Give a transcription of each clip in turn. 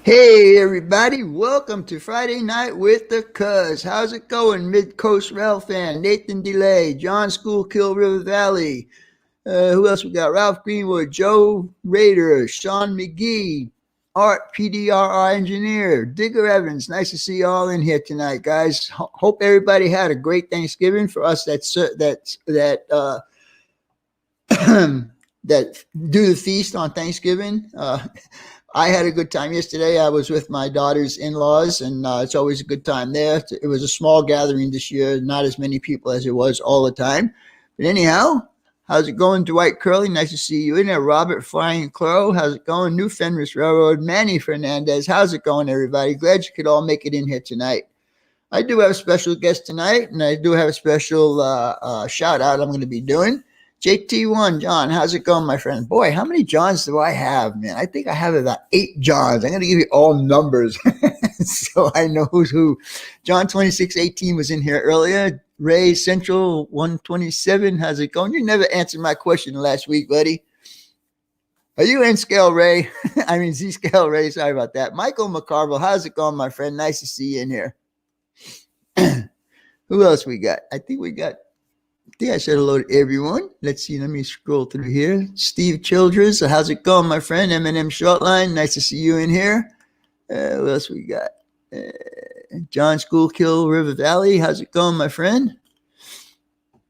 Hey everybody, welcome to Friday Night with the Cuzz. How's it going, Mid-Coast Rail fan? Nathan DILLEY, John Schoolkill, River Valley. Who else we got? Ralph Greenwood, Joe Rader, Sean McGee, Art, PDRR engineer, Digger Evans. Nice to see you all in here tonight, guys. Hope everybody had a great Thanksgiving. For us, that that do the feast on Thanksgiving. I had a good time yesterday. I was with my daughter's in-laws, and it's always a good time there. It was a small gathering this year, not as many people as it was all the time. But anyhow, how's it going, Dwight Curley? Nice to see you in there. Robert Flying Crow, how's it going? New Fenris Railroad, Manny Fernandez, how's it going, everybody? Glad you could all make it in here tonight. I do have a special guest tonight, and I do have a special shout-out I'm going to be doing. JT1, John, how's it going, my friend? Boy, how many Johns do I have, man? I think I have about 8 Johns. I'm going to give you all numbers so I know who's who. John 2618 was in here earlier. Ray Central 127, how's it going? You never answered my question last week, buddy. Are you N scale, Ray? I mean, Z scale, Ray. Sorry about that. Michael McCarville, how's it going, my friend? Nice to see you in here. Who else we got? I think I said hello to everyone. Let's see. Let me scroll through here. Steve Childress, how's it going, my friend? M&M Shortline, nice to see you in here. What else we got? John Schoolkill, River Valley, how's it going, my friend?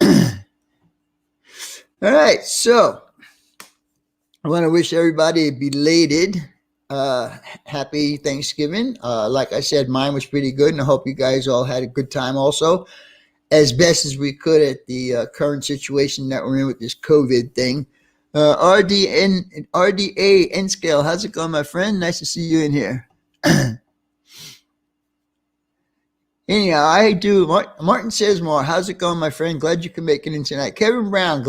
All right, so I want to wish everybody a belated happy Thanksgiving. Like I said, mine was pretty good, and I hope you guys all had a good time also, as best as we could at the current situation that we're in with this COVID thing. RDA N scale, how's it going, my friend? Nice to see you in here. Anyhow, I do. Martin Sesmore, how's it going, my friend? Glad you can make it in tonight. Kevin Brown,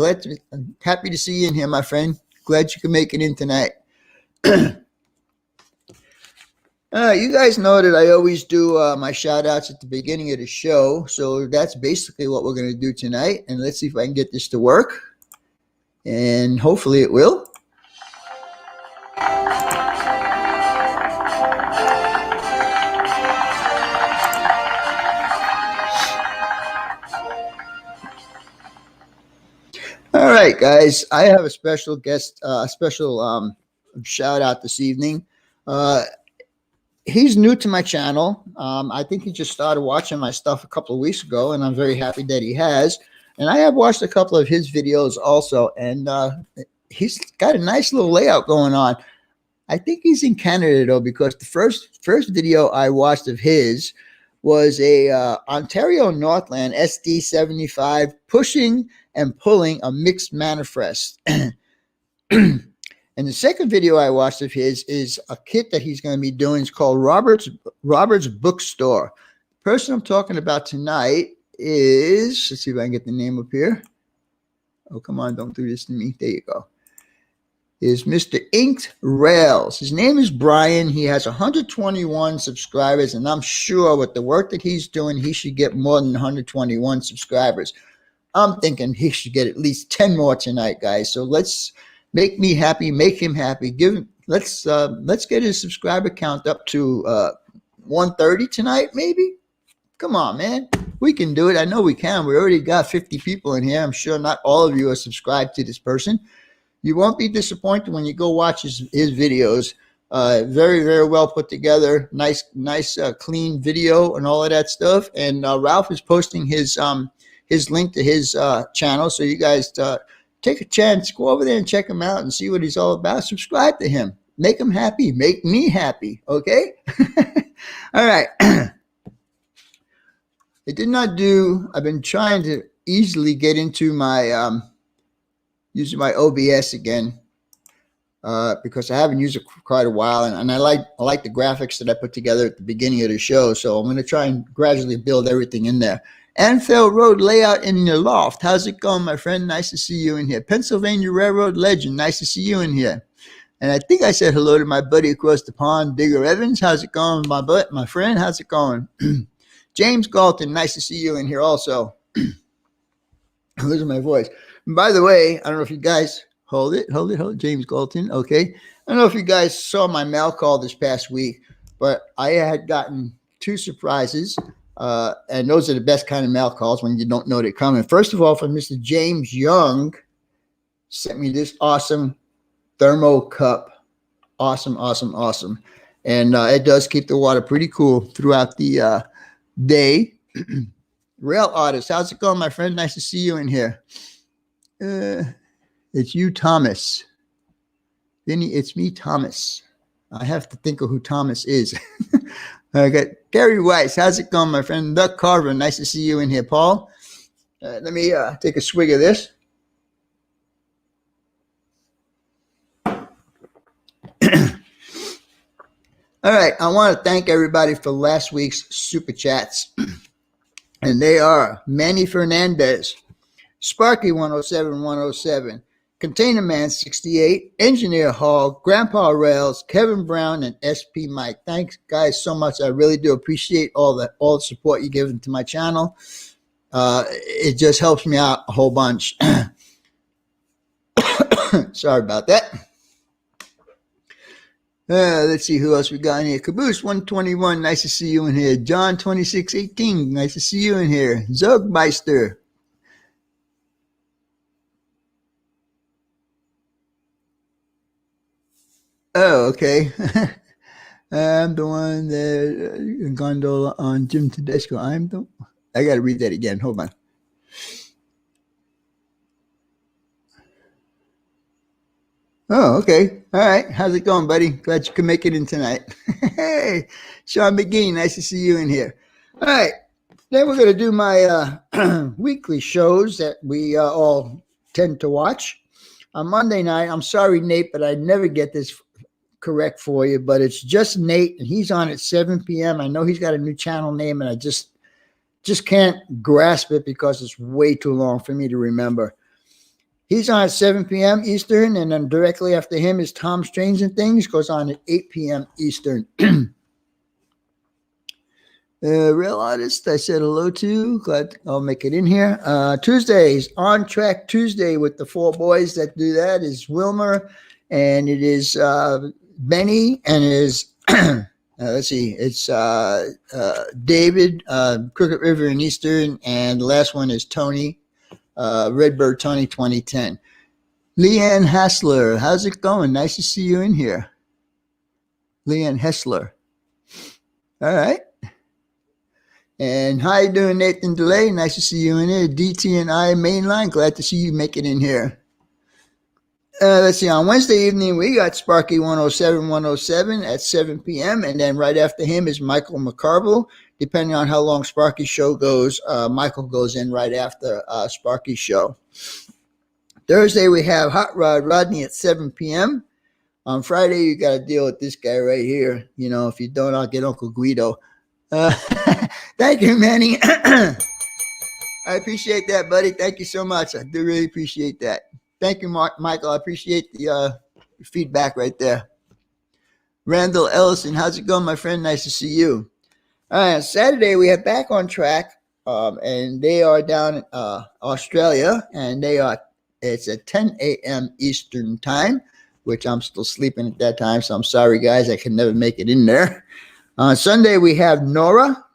I'm happy to see you in here, my friend. Glad you can make it in tonight. You guys know that I always do my shout outs at the beginning of the show. So that's basically what we're going to do tonight. And let's see if I can get this to work. And hopefully it will. All right, guys. I have a special guest, special shout out this evening. He's new to my channel. I think he just started watching my stuff a couple of weeks ago, and I'm very happy that he has. And I have watched a couple of his videos also, and he's got a nice little layout going on. I think he's in Canada, though, because the first video I watched of his was a Ontario Northland SD75 pushing and pulling a mixed manifest. And the second video I watched of his is a kit that he's going to be doing. It's called Robert's Bookstore. The person I'm talking about tonight is, let's see if I can get the name up here. Oh, come on, don't do this to me. There you go. Is Mr. Inked Rails. His name is Brian. He has 121 subscribers, and I'm sure with the work that he's doing, he should get more than 121 subscribers. I'm thinking he should get at least 10 more tonight, guys. So let's make me happy, make him happy. Let's get his subscriber count up to 130 tonight, maybe. Come on, man. We can do it. I know we can. We already got 50 people in here. I'm sure not all of you are subscribed to this person. You won't be disappointed when you go watch his videos. Very, very well put together. Nice, clean video and all of that stuff. And Ralph is posting his link to his channel. So you guys take a chance, go over there and check him out and see what he's all about. Subscribe to him. Make him happy. Make me happy. Okay? All right. I've been trying to easily get into my using my OBS again because I haven't used it for quite a while, and I like the graphics that I put together at the beginning of the show. So I'm going to try and gradually build everything in there. Anfield Road layout in your loft. How's it going, my friend? Nice to see you in here. Pennsylvania Railroad legend. Nice to see you in here. And I think I said hello to my buddy across the pond, Digger Evans. How's it going, my friend? How's it going? James Galton. Nice to see you in here also. Losing my voice. And by the way, I don't know if you guys hold it. James Galton. Okay. I don't know if you guys saw my mail call this past week, but I had gotten 2 surprises. And those are the best kind of mail calls when you don't know they're coming. First of all, from Mr. James Young, sent me this awesome thermo cup Awesome, awesome, awesome. And it does keep the water pretty cool throughout the day. Rail Artist, how's it going, my friend? Nice to see you in here. It's you, Thomas. Vinny, it's me, Thomas. I have to think of who Thomas is. I got Gary Weiss. How's it going, my friend? Duck Carver, nice to see you in here, Paul. Let me take a swig of this. All right, I want to thank everybody for last week's super chats. And they are Manny Fernandez, Sparky 107, Container Man 68, Engineer Hall, Grandpa Rails, Kevin Brown, and SP Mike. Thanks, guys, so much. I really do appreciate all the support you're giving to my channel. It just helps me out a whole bunch. Sorry about that. Let's see who else we got in here. Caboose 121, nice to see you in here. John 2618, nice to see you in here. Zugmeister. Oh, okay. I'm the one that gondola on Jim Tedesco. I got to read that again. Hold on. Oh, okay. All right. How's it going, buddy? Glad you could make it in tonight. Hey, Sean McGee, nice to see you in here. All right. Then we're going to do my weekly shows that we all tend to watch. On Monday night, I'm sorry, Nate, but I never get this correct for you, but it's just Nate, and he's on at 7 p.m. I know he's got a new channel name, and I just can't grasp it because it's way too long for me to remember. He's on at 7 p.m. Eastern, and then directly after him is Tom Strange and Things, goes on at 8 p.m. Eastern. Real Artist, I said hello to. Glad I'll make it in here. Tuesdays, On Track Tuesday with the four boys that do that is Wilmer, and it is Benny, and it is, let's see, it's David, Crooked River in Eastern, and the last one is Tony. Redbird Tony 2010. Leanne Hessler, how's it going? Nice to see you in here. Leanne Hessler. All right. And how you doing, Nathan DILLEY? Nice to see you in here. DT and I Mainline, glad to see you make it in here. Let's see, on Wednesday evening, we got Sparky 107 at 7 p.m. And then right after him is Michael McCarville. Depending on how long Sparky's show goes, Michael goes in right after Sparky's show. Thursday, we have Hot Rod Rodney at 7 p.m. On Friday, you got to deal with this guy right here. You know, if you don't, I'll get Uncle Guido. Thank you, Manny. I appreciate that, buddy. Thank you so much. I do really appreciate that. Thank you, Michael. I appreciate the feedback right there. Randall Ellison, how's it going, my friend? Nice to see you. All right, Saturday we have Back on Track, and they are down in Australia, and it's at 10 a.m. Eastern time, which I'm still sleeping at that time, so I'm sorry, guys, I can never make it in there. On Sunday we have Nora,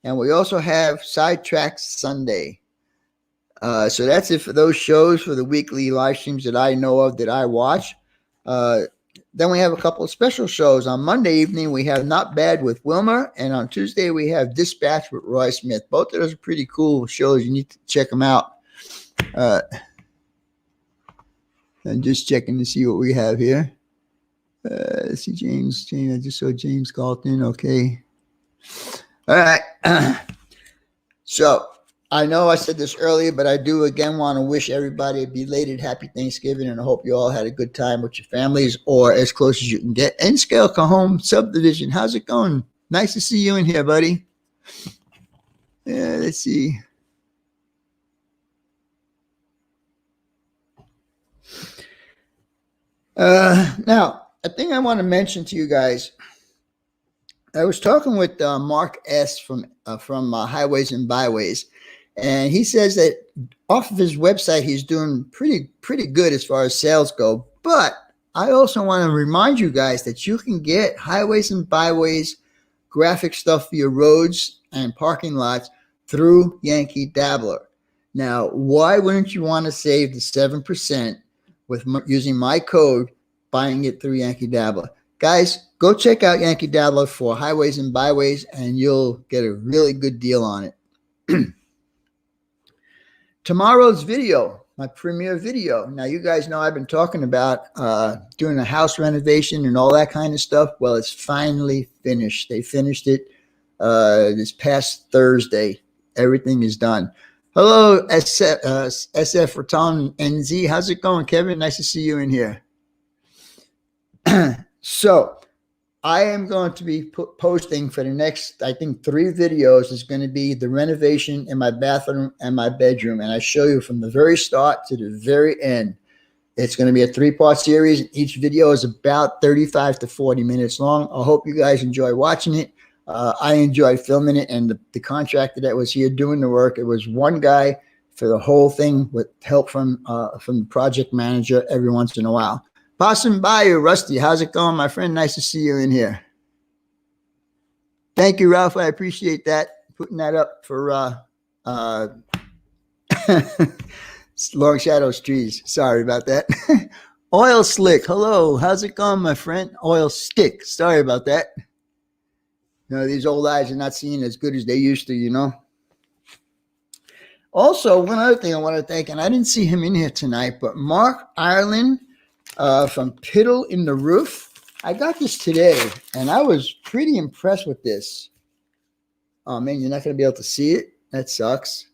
and we also have Sidetrack Sunday. So that's it for those shows for the weekly live streams that I know of that I watch. Then we have a couple of special shows. On Monday evening, we have Not Bad with Wilmer. And on Tuesday, we have Dispatch with Roy Smith. Both of those are pretty cool shows. You need to check them out. I'm just checking to see what we have here. Let's see, James. I just saw James Galton. Okay. All right. So I know I said this earlier, but I do again want to wish everybody a belated happy Thanksgiving, and I hope you all had a good time with your families or as close as you can get. N-Scale Cajon Subdivision, how's it going? Nice to see you in here, buddy. Yeah, let's see. Now, a thing I want to mention to you guys, I was talking with Mark S. from Highways and Byways, and he says that off of his website, he's doing pretty good as far as sales go. But I also want to remind you guys that you can get Highways and Byways graphic stuff for your roads and parking lots through Yankee Dabbler. Now, why wouldn't you want to save the 7% with using my code buying it through Yankee Dabbler. Guys, go check out Yankee Dabbler for highways and byways, and you'll get a really good deal on it. Tomorrow's video, my premiere video. Now, you guys know I've been talking about doing a house renovation and all that kind of stuff. Well, it's finally finished. They finished it this past Thursday. Everything is done. Hello, SF Raton NZ. How's it going, Kevin? Nice to see you in here. So I am going to be posting for the next, I think, 3 videos. Is going to be the renovation in my bathroom and my bedroom. And I show you from the very start to the very end. It's going to be a 3-part series. Each video is about 35 to 40 minutes long. I hope you guys enjoy watching it. I enjoyed filming it, and the contractor that was here doing the work, it was one guy for the whole thing with help from the project manager every once in a while. Possum Bayou, Rusty, how's it going, my friend? Nice to see you in here. Thank you, Ralph. I appreciate that. Putting that up for Long Shadows Trees. Sorry about that. Oil Slick, hello. How's it going, my friend? Oil Stick. Sorry about that. You know, these old eyes are not seeing as good as they used to, you know. Also, one other thing I want to thank, and I didn't see him in here tonight, but Mark Ireland from Piddle in the Roof. I got this today, and I was pretty impressed with this. Oh, man, you're not going to be able to see it? That sucks.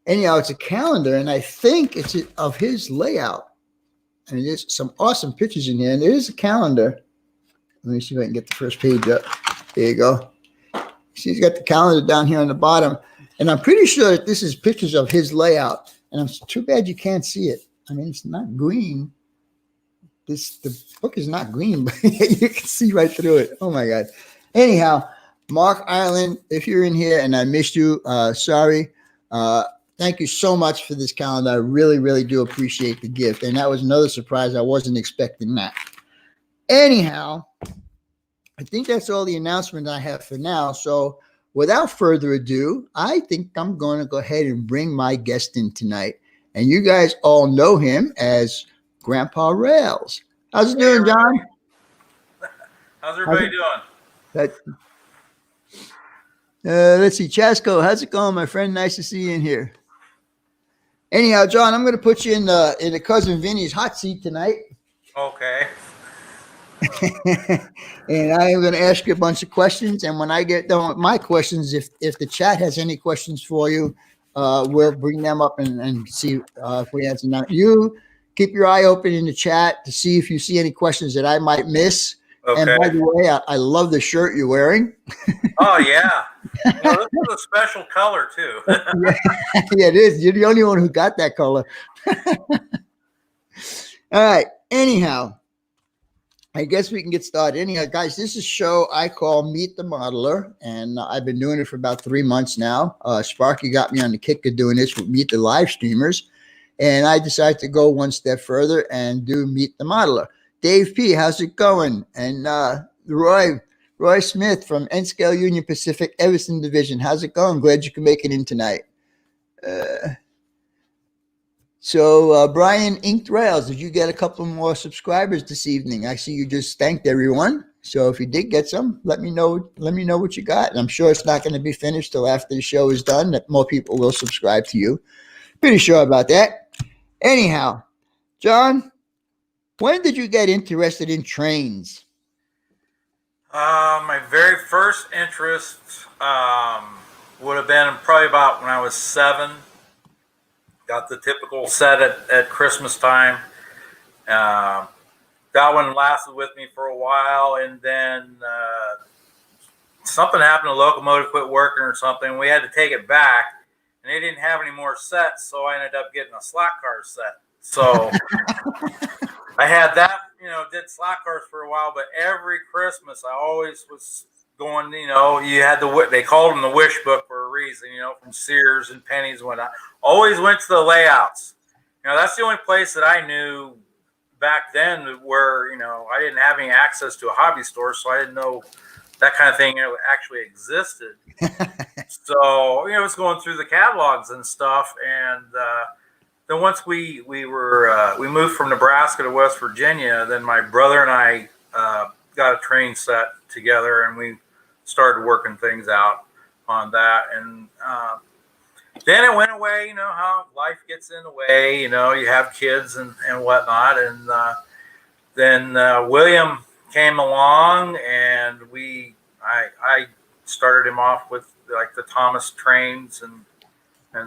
Anyhow, it's a calendar, and I think it's of his layout. And there's some awesome pictures in here, and there is a calendar. Let me see if I can get the first page up. There you go. She's got the calendar down here on the bottom. And I'm pretty sure that this is pictures of his layout. And it's too bad you can't see it. I mean, it's not green. The book is not green, but you can see right through it. Oh, my God. Anyhow, Mark Ireland, if you're in here and I missed you, sorry. Thank you so much for this calendar. I really, really do appreciate the gift. And that was another surprise. I wasn't expecting that. Anyhow, I think that's all the announcements I have for now. So without further ado, I think I'm going to go ahead and bring my guest in tonight. And you guys all know him as Grandpa Rails. How's it doing, John? How's everybody doing? Let's see. Chasco, how's it going, my friend? Nice to see you in here. Anyhow, John, I'm going to put you in the Cousin Vinny's hot seat tonight. Okay. And I am going to ask you a bunch of questions. And when I get done with my questions, if the chat has any questions for you, we'll bring them up and see if we answer them. You keep your eye open in the chat to see if you see any questions that I might miss. Okay. And by the way, I love the shirt you're wearing. Oh, yeah. Well, this is a special color, too. Yeah, it is. You're the only one who got that color. All right. Anyhow, I guess we can get started. Anyhow, guys, this is a show I call Meet the Modeler, and I've been doing it for about 3 months now. Sparky got me on the kick of doing this with Meet the Live Streamers, and I decided to go one step further and do Meet the Modeler. Dave P., how's it going? And Roy Smith from N-Scale Union Pacific Everson Division, how's it going? Glad you can make it in tonight. So Brian Inked Rails, did you get a couple more subscribers this evening? I see you just thanked everyone. So if you did get some, let me know what you got. And I'm sure it's not going to be finished till after the show is done, that more people will subscribe to you. Pretty sure about that. Anyhow, John, when did you get interested in trains? My very first interest would have been probably about when I was 7. Got the typical set at Christmas time. That one lasted with me for a while, and then something happened. The locomotive quit working or something. We had to take it back, and they didn't have any more sets, so I ended up getting a slot car set. So I had that, did slot cars for a while, but every Christmas I always was going, you had they called them the wish book for a reason, from Sears and Penny's and whatnot. Always went to the layouts. That's the only place that I knew back then where, I didn't have any access to a hobby store, so I didn't know that kind of thing actually existed. So, I was going through the catalogs and stuff, and then once we moved from Nebraska to West Virginia, then my brother and I got a train set together, and we started working things out on that. And then it went away. You know how life gets in the way. You know, you have kids and whatnot. And then William came along, and I started him off with like the Thomas trains and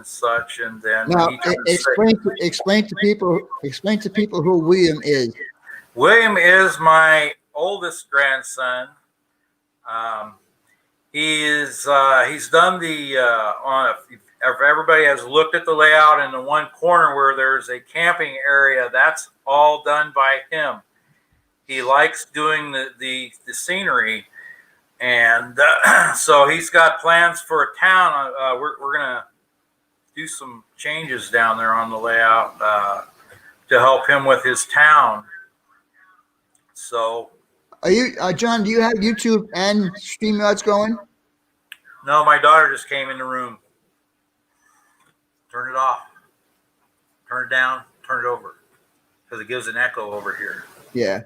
such. And then Now, explain to people who William is. William is my oldest grandson. He's done the if everybody has looked at the layout in the one corner where there's a camping area, that's all done by him. He likes doing the scenery, and so he's got plans for a town. We're gonna do some changes down there on the layout to help him with his town. So, are you, John? Do you have YouTube and StreamYards going? No, my daughter just came in the room. Turn it off. Turn it down. Turn it over, because it gives an echo over here. Yeah.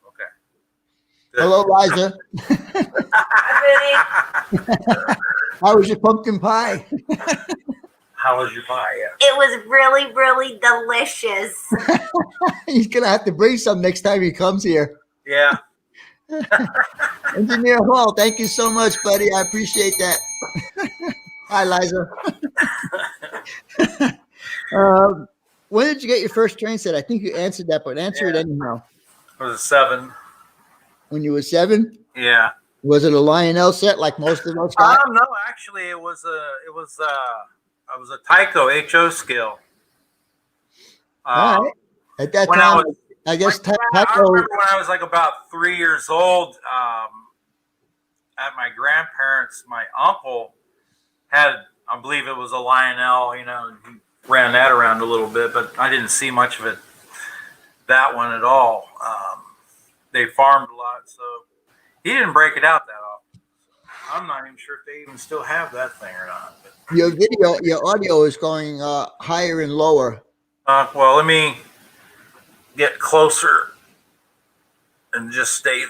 Okay. Good. Hello, Liza. Hi, Vinny. How was your pumpkin pie? How was your pie? Yeah. It was really, really delicious. He's gonna have to bring some next time he comes here. Yeah. Engineer Hall, thank you so much, buddy. I appreciate that. Hi, Liza. When did you get your first train set? I think you answered that, but answer it anyhow. I was 7. When you were 7? Yeah. Was it a Lionel set like most of those guys? No, actually, it was a Tyco HO scale. All right. At that when time, I was, I guess I remember when I was like about 3 years old, at my grandparents, my uncle had, I believe it was a Lionel, you know, he ran that around a little bit, but I didn't see much of it, that one at all. They farmed a lot, so he didn't break it out that often. I'm not even sure if they even still have that thing or not. But. your audio is going higher and lower. Well, let me get closer and just stay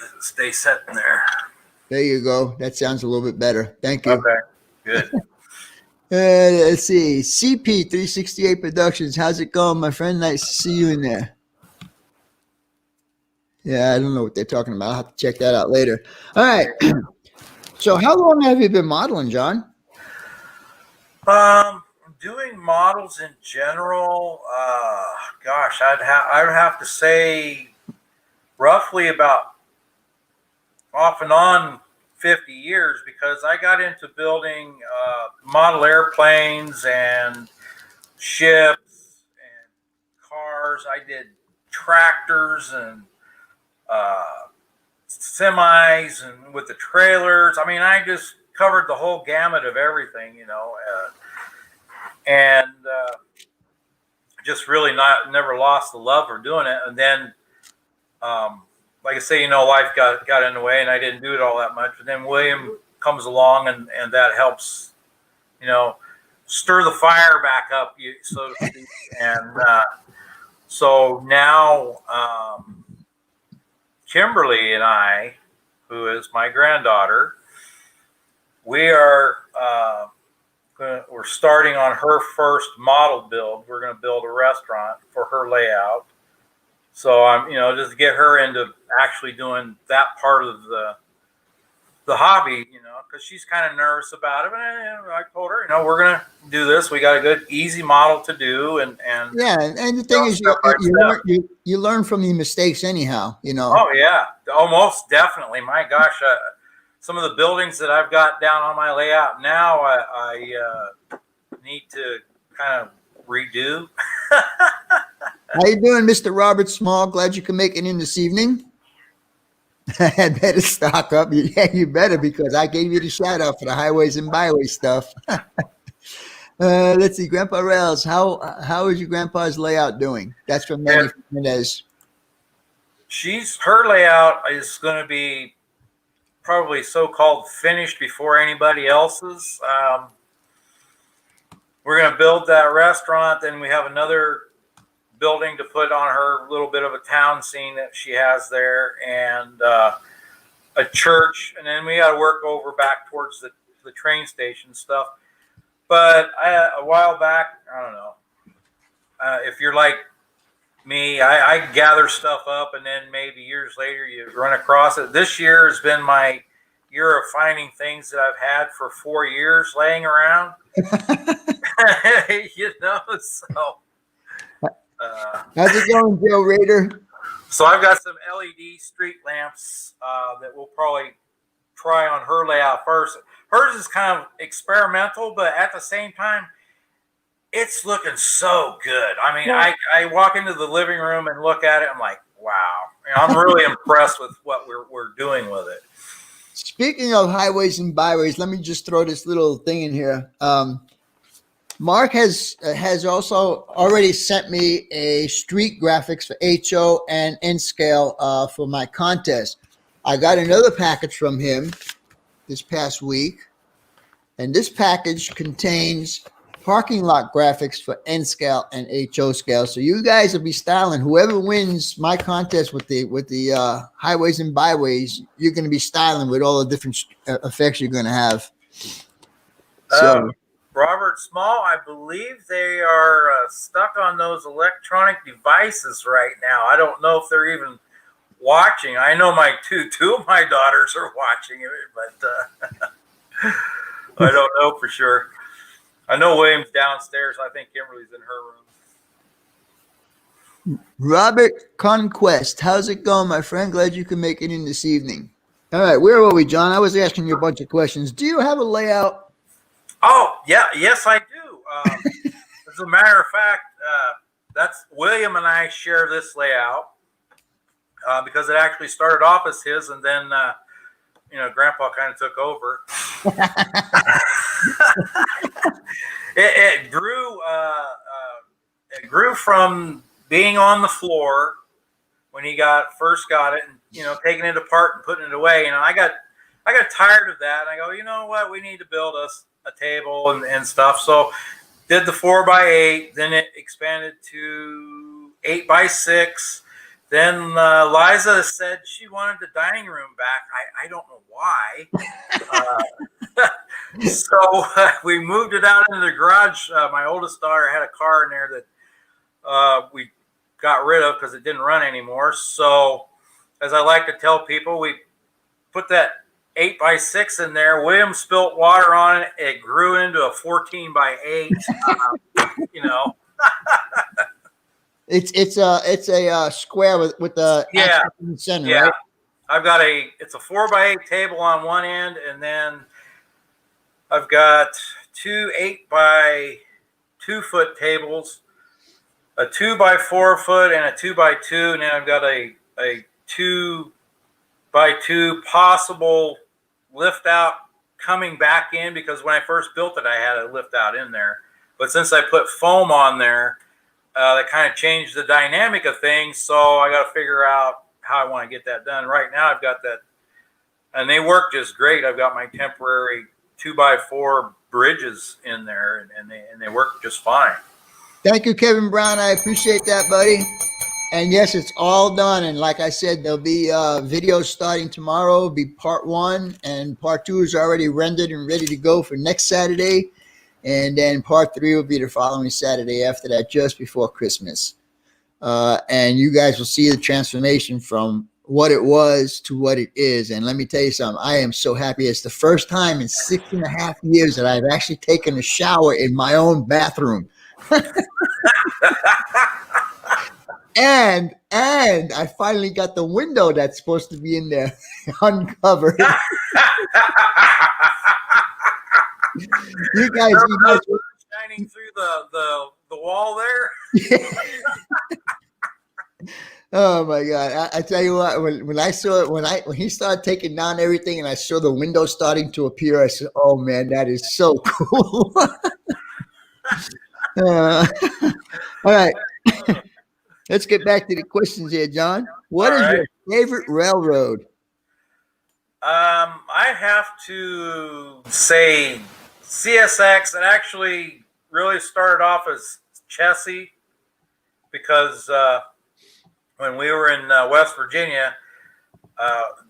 set in there. There you go. That sounds a little bit better. Thank you. Okay, good. Let's see. CP368 Productions. How's it going, my friend? Nice to see you in there. Yeah, I don't know what they're talking about. I'll have to check that out later. All right. So how long have you been modeling, John? Doing models in general, gosh, I would have to say roughly about off and on 50 years, because I got into building model airplanes and ships and cars. I did tractors and semis and with the trailers. I mean, I just covered the whole gamut of everything, you know, and just really never lost the love for doing it. And then, like I say, you know, life got in the way, and I didn't do it all that much. But then William comes along, and that helps, you know, stir the fire back up, so to speak. And so now Kimberly and I, who is my granddaughter, we're starting on her first model build. We're going to build a restaurant for her layout. So I'm, you know, just to get her into actually doing that part of the hobby, you know, because she's kind of nervous about it. But I told her, you know, we're going to do this. We got a good, easy model to do, and yeah, and the thing is, you learn from your mistakes anyhow, you know. Oh yeah, most definitely. My gosh, some of the buildings that I've got down on my layout now, I need to kind of redo. How you doing, Mr. Robert Small? Glad you can make it in this evening. I better stock up. Yeah, you better, because I gave you the shout out for the highways and byways stuff. Let's see, Grandpa Rails. How is your grandpa's layout doing? That's from Manny Fernandez. Her layout is going to be probably so-called finished before anybody else's. we're going to build that restaurant. Then we have another building to put on her little bit of a town scene that she has there, and a church. And then we got to work over back towards the train station stuff. But a while back, I don't know. If you're like me, I gather stuff up, and then maybe years later you run across it. This year has been my year of finding things that I've had for 4 years laying around. You know, so. How's it going, Joe Raider? So I've got some LED street lamps that we'll probably try on her layout first. Hers is kind of experimental, but at the same time, it's looking so good. I mean, I walk into the living room and look at it. I'm like, wow. I'm really impressed with what we're doing with it. Speaking of highways and byways, let me just throw this little thing in here. Mark has also already sent me a street graphics for HO and N scale for my contest. I got another package from him this past week, and this package contains parking lot graphics for N scale and HO scale. So you guys will be styling. Whoever wins my contest with the highways and byways, you're going to be styling with all the different effects you're going to have. So. Robert Small, I believe they are stuck on those electronic devices right now. I don't know if they're even watching. I know two of my daughters are watching it, but I don't know for sure. I know William's downstairs. I think Kimberly's in her room. Robert Conquest, how's it going, my friend? Glad you can make it in this evening. All right, where were we, John? I was asking you a bunch of questions. Do you have a layout? Oh, yeah. Yes, I do. As a matter of fact, that's William and I share this layout because it actually started off as his, and then, Grandpa kind of took over. It grew. It grew from being on the floor when he first got it, and taking it apart and putting it away. I got tired of that. And I go, you know what? We need to build us a table and stuff. So did the 4x8, then it expanded to 8x6. Then Liza said she wanted the dining room back. I don't know why. So we moved it out into the garage. My oldest daughter had a car in there that we got rid of because it didn't run anymore. So as I like to tell people, we put that 8x6 in there. William spilt water on it. It grew into a 14x8. It's a square with the axis in the center, right? I've got it's a 4x8 table on one end, and then I've got two 8x2 foot tables, a 2x4 foot, and a 2x2, and then I've got a 2x2 possible lift out coming back in, because when I first built it, I had a lift out in there. But since I put foam on there, that kind of changed the dynamic of things. So I got to figure out how I want to get that done. Right now, I've got that, and they work just great. I've got my temporary 2x4 bridges in there, and they work just fine. Thank you, Kevin Brown. I appreciate that, buddy. And yes, it's all done. And like I said, there'll be videos starting tomorrow. It'll be part 1, and part 2 is already rendered and ready to go for next Saturday. And then part 3 will be the following Saturday after that, just before Christmas. And you guys will see the transformation from what it was to what it is. And let me tell you something, I am so happy. It's the first time in 6.5 years that I've actually taken a shower in my own bathroom. And I finally got the window that's supposed to be in there uncovered. You guys shining through the wall there. Oh my God! I tell you what, when I saw it, when he started taking down everything, and I saw the window starting to appear, I said, "Oh man, that is so cool!" All right. Let's get back to the questions here, John. What is your favorite railroad? I have to say CSX. And actually, really started off as Chessie because when we were in West Virginia,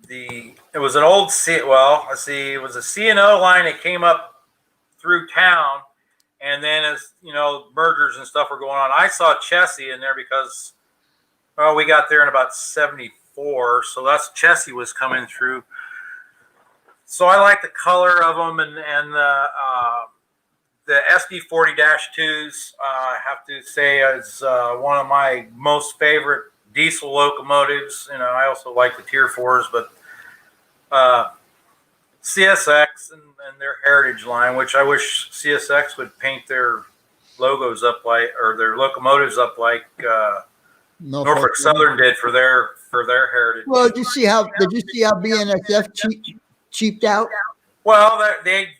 it was an old it was a C&O line that came up through town, and then as mergers and stuff were going on, I saw Chessie in there because we got there in about '74, so that's Chessie was coming through. So I like the color of them, and the SD40-2s, I have to say, is one of my most favorite diesel locomotives. I also like the Tier 4s, but CSX and their Heritage line, which I wish CSX would paint their logos up like, or their locomotives up like Norfolk Southern did for their Heritage. Well, did you see how BNSF cheaped out? Well, they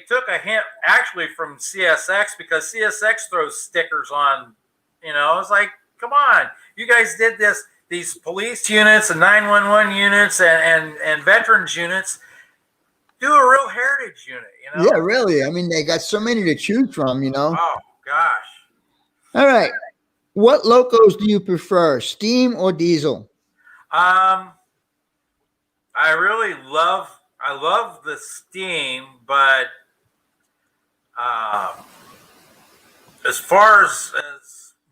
took a hint actually from CSX, because CSX throws stickers on. It's like, come on, you guys did this. These police units and 911 units and veterans units, do a real heritage unit. Yeah, really. I mean, they got so many to choose from. Oh gosh. All right. What locos do you prefer, steam or diesel? I love the steam, but as far as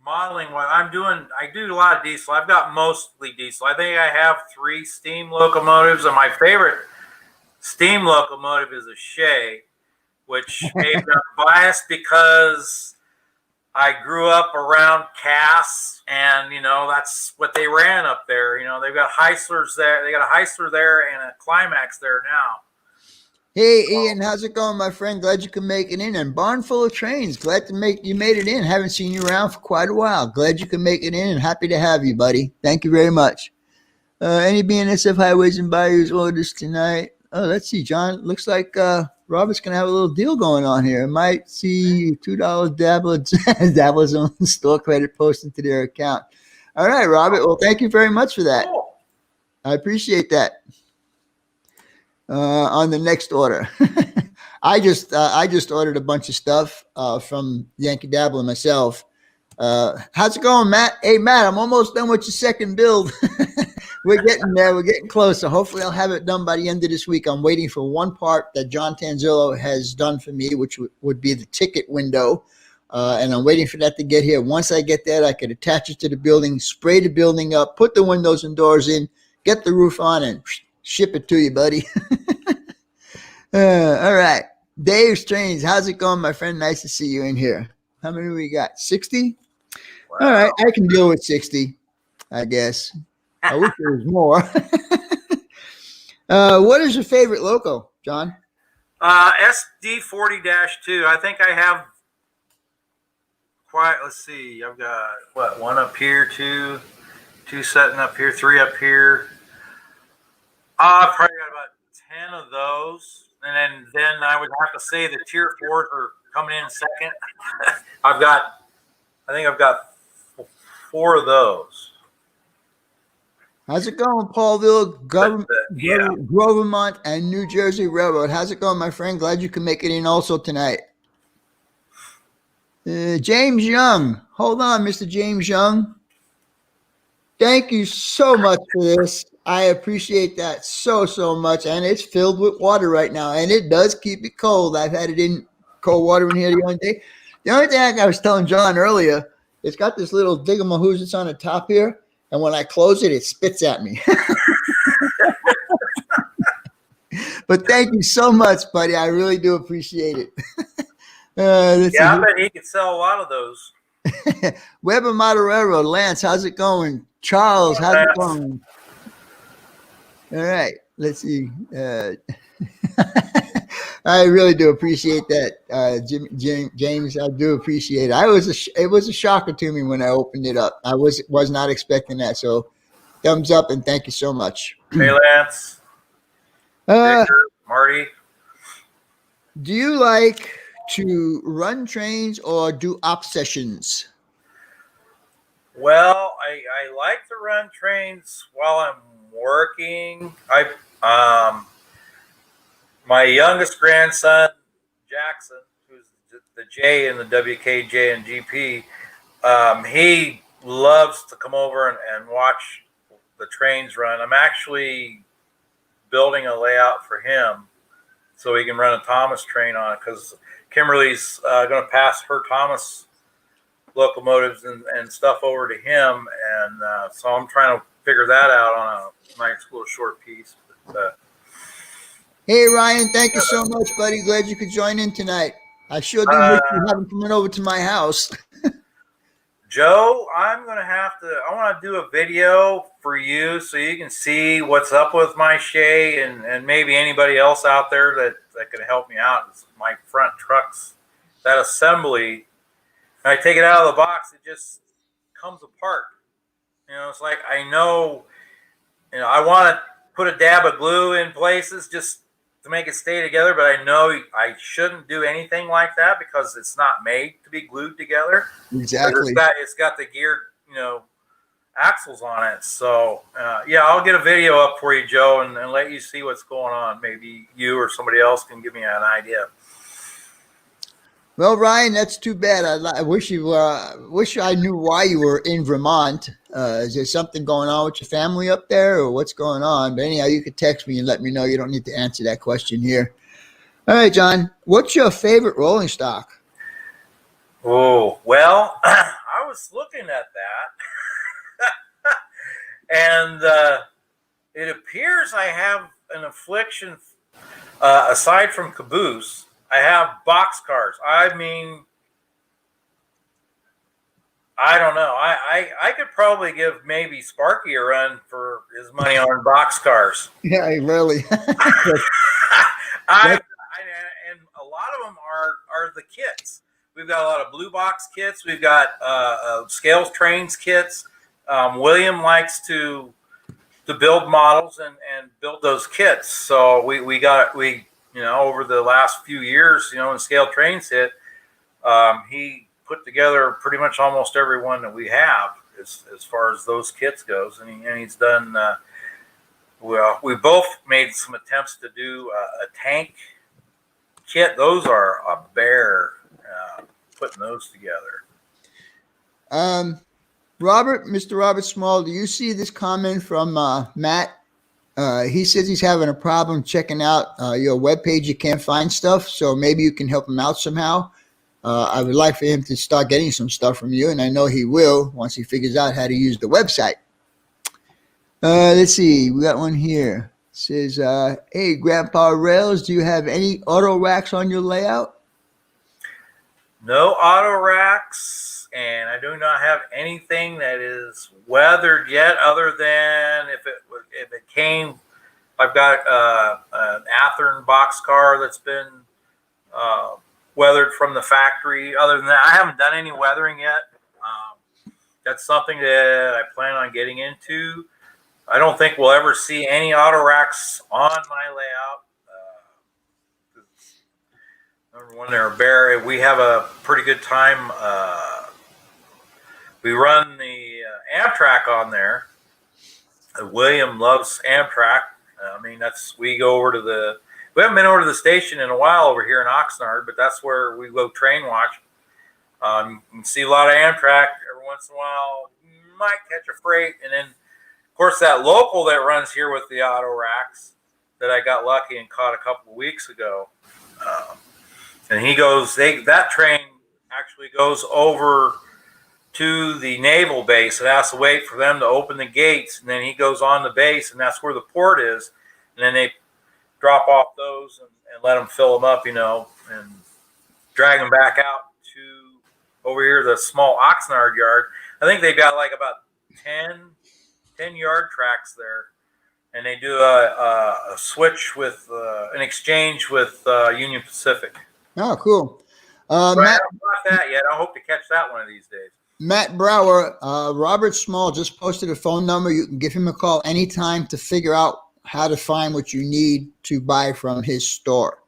modeling what I'm doing, I do a lot of diesel. I've got mostly diesel. I think I have 3 steam locomotives, and my favorite steam locomotive is a Shea, which maybe I'm biased because I grew up around Cass, and that's what they ran up there. They've got Heislers there. They got a Heisler there and a Climax there now. Hey, Ian, how's it going, my friend? Glad you can make it in. And barn full of trains. Glad you made it in. Haven't seen you around for quite a while. Glad you can make it in, and happy to have you, buddy. Thank you very much. Any BNSF Highways and Bayous orders tonight? Oh, let's see, John. Looks like Robert's going to have a little deal going on here. I might see $2 dabblers on store credit posted to their account. All right, Robert. Well, thank you very much for that. I appreciate that. On the next order, I just ordered a bunch of stuff from Yankee Dabbler myself. How's it going, Matt? Hey, Matt, I'm almost done with your second build. We're getting there. We're getting closer. Hopefully, I'll have it done by the end of this week. I'm waiting for one part that John Tanzillo has done for me, which would be the ticket window. And I'm waiting for that to get here. Once I get that, I could attach it to the building, spray the building up, put the windows and doors in, get the roof on, and ship it to you, buddy. All right. Dave Strange, how's it going, my friend? Nice to see you in here. How many we got? 60? Wow. All right. I can deal with 60, I guess. I wish there was more. What is your favorite loco, John? SD40-2. I think I have let's see. I've got, one up here, two setting up here, 3 up here. I've probably got about 10 of those. And then I would have to say the Tier 4s are coming in second. I think I've got 4 of those. How's it going, Paulville, Grovermont, and New Jersey Railroad? How's it going, my friend? Glad you can make it in also tonight. James Young. Hold on, Mr. James Young. Thank you so much for this. I appreciate that so much. And it's filled with water right now. And it does keep it cold. I've had it in cold water in here the other day. The only thing I was telling John earlier, it's got this little digamahoos that's on the top here. And when I close it, it spits at me. But thank you so much, buddy. I really do appreciate it. I bet he could sell a lot of those. Weber Model Railroad. Lance, how's it going? Charles, how's it going? All right. Let's see. I really do appreciate that, James. I do appreciate it. It was a shocker to me when I opened it up. I was not expecting that. So, thumbs up and thank you so much. Hey, Lance. Victor, Marty. Do you like to run trains or do op sessions? Well, I like to run trains while I'm working. My youngest grandson, Jackson, who's the J in the WKJ and GP. He loves to come over and watch the trains run. I'm actually building a layout for him so he can run a Thomas train on it, because Kimberly's going to pass her Thomas locomotives and stuff over to him, and so I'm trying to figure that out on a nice little short piece. But, Hey, Ryan, thank you so much, buddy. Glad you could join in tonight. I sure do miss you having come over to my house. Joe, I want to do a video for you so you can see what's up with my Shay, and maybe anybody else out there that could help me out. It's my front trucks, that assembly, and I take it out of the box, it just comes apart. It's like, I know, I want to put a dab of glue in places just to make it stay together, but I know I shouldn't do anything like that because it's not made to be glued together. Exactly. It's got the geared, axles on it. So, yeah, I'll get a video up for you, Joe, and let you see what's going on. Maybe you or somebody else can give me an idea. Well, Ryan, that's too bad. I wish I knew why you were in Vermont. Is there something going on with your family up there, or what's going on? But anyhow, you could text me and let me know. You don't need to answer that question here. All right, John, what's your favorite rolling stock? Oh, well, I was looking at that, and it appears I have an affliction aside from caboose. I have boxcars. I mean, I don't know. I could probably give maybe Sparky a run for his money on boxcars. Yeah, really. And a lot of them are the kits. We've got a lot of blue box kits. We've got scales trains kits. William likes to build models and build those kits. So we over the last few years, when scale trains hit, he put together pretty much almost every one that we have as far as those kits goes. And he's done, we both made some attempts to do a tank kit. Those are a bear, putting those together. Mr. Robert Small, do you see this comment from Matt? He says he's having a problem checking out your webpage. You can't find stuff, so maybe you can help him out somehow. I would like for him to start getting some stuff from you, and I know he will once he figures out how to use the website. Let's see. We got one here. It says, hey, Grandpa Rails, do you have any auto racks on your layout? No auto racks, and I do not have anything that is weathered yet, other than if it came. I've got an Athearn boxcar that's been weathered from the factory. Other than that, I haven't done any weathering yet. That's something that I plan on getting into. I don't think we'll ever see any auto racks on my layout. When they're bare, we have a pretty good time. We run the Amtrak on there. William loves Amtrak. I mean, we go over to we haven't been over to the station in a while over here in Oxnard, but that's where we go train watch. You can see a lot of Amtrak every once in a while. You might catch a freight, and then of course that local that runs here with the auto racks that I got lucky and caught a couple of weeks ago. And that train actually goes over to the naval base. It has to wait for them to open the gates, and then he goes on the base, and that's where the port is. And then they drop off those and let them fill them up, and drag them back out to over here, the small Oxnard yard. I think they've got like about 10 yard tracks there. And they do a switch with an exchange with Union Pacific. Oh, cool. But Matt, I haven't got that yet. I hope to catch that one of these days. Matt Brower, Robert Small just posted a phone number. You can give him a call anytime to figure out how to find what you need to buy from his store.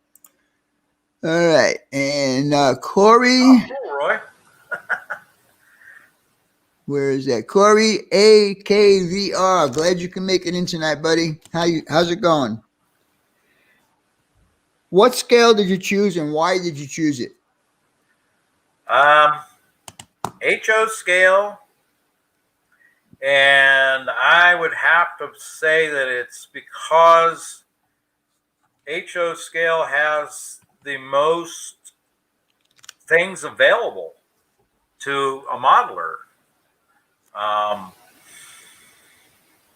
All right. And Corey. Oh, cool, Roy. Where is that? Corey AKVR. Glad you can make it in tonight, buddy. How's it going? What scale did you choose and why did you choose it? Um, HO scale, and I would have to say that it's because HO scale has the most things available to a modeler.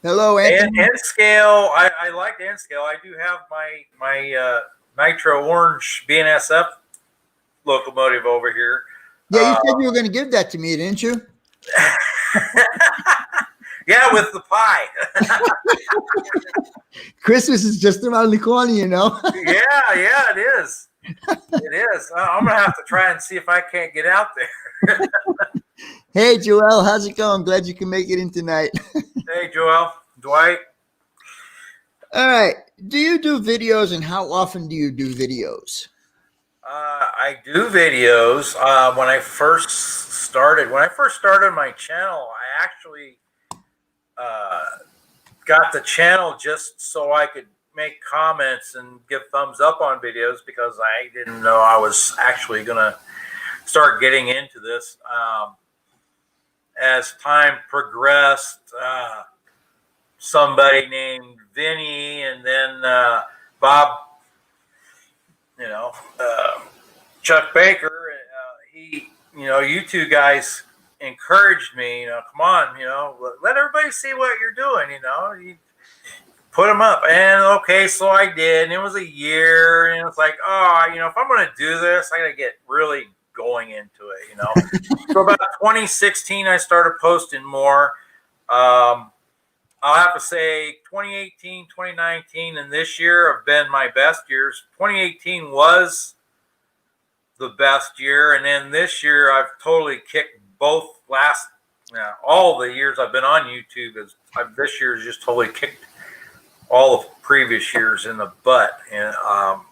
Hello, And Anthony. N scale, I like N scale. I do have my nitro orange BNSF locomotive over here. Yeah, you said you were going to give that to me, didn't you? Yeah, with the pie. Christmas is just around the corner, you know. Yeah, it is. It is. I'm gonna have to try and see if I can't get out there. Hey, Joel, how's it going? Glad you can make it in tonight. Hey, Joel, Dwight. All right. Do you do videos, and how often do you do videos? I do videos. When I first started my channel, I actually got the channel just so I could make comments and give thumbs up on videos because I didn't know I was actually gonna start getting into this. As time progressed, somebody named Vinny and then Bob, Chuck Baker, you two guys encouraged me, come on, let everybody see what you're doing, you put them up. And okay, so I did, and it was a year, and it's like, if I'm going to do this, I got to get really going into it, So about 2016, I started posting more. I'll have to say 2018, 2019, and this year have been my best years. 2018 was the best year, and then this year I've totally kicked both all the years I've been on YouTube. This year has just totally kicked all of previous years in the butt, and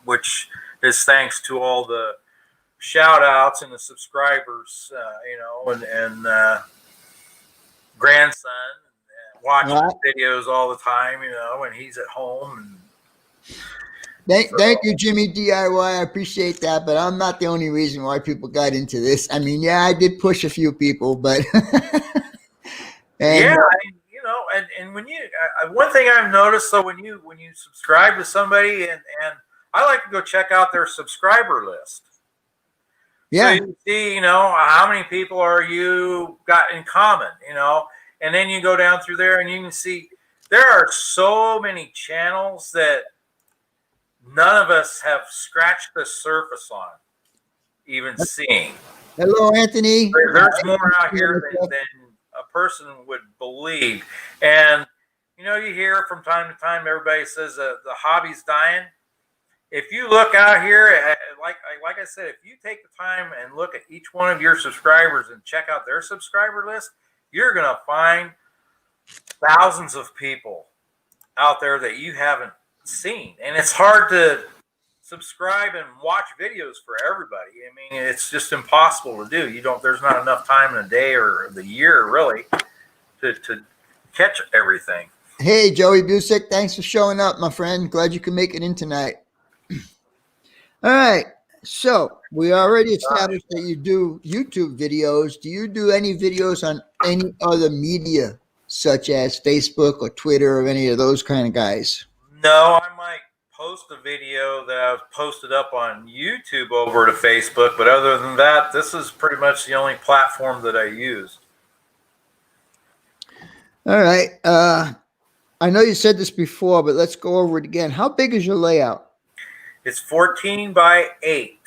which is thanks to all the shout outs and the subscribers, and grandson watching videos all the time, when he's at home. Thank you, Jimmy DIY. I appreciate that, but I'm not the only reason why people got into this. I mean, yeah, I did push a few people, but and when you one thing I've noticed, so when you subscribe to somebody, and I like to go check out their subscriber list. Yeah. So you see, how many people are you got in common, and then you go down through there and you can see there are so many channels that none of us have scratched the surface on even seeing. Hello, Anthony. There's more out here than a person would believe. And, you hear from time to time, everybody says the hobby's dying. If you look out here, like I said, if you take the time and look at each one of your subscribers and check out their subscriber list, you're going to find thousands of people out there that you haven't seen. And it's hard to subscribe and watch videos for everybody. I mean, it's just impossible to do. There's not enough time in a day or the year, really, to catch everything. Hey, Joey Busick, thanks for showing up, my friend. Glad you could make it in tonight. All right, so we already established that you do YouTube videos. Do you do any videos on any other media, such as Facebook or Twitter or any of those kind of guys? No, I might post a video that I've posted up on YouTube over to Facebook, but other than that, this is pretty much the only platform that I use. All right. I know you said this before, but let's go over it again. How big is your layout? It's 14 by 8.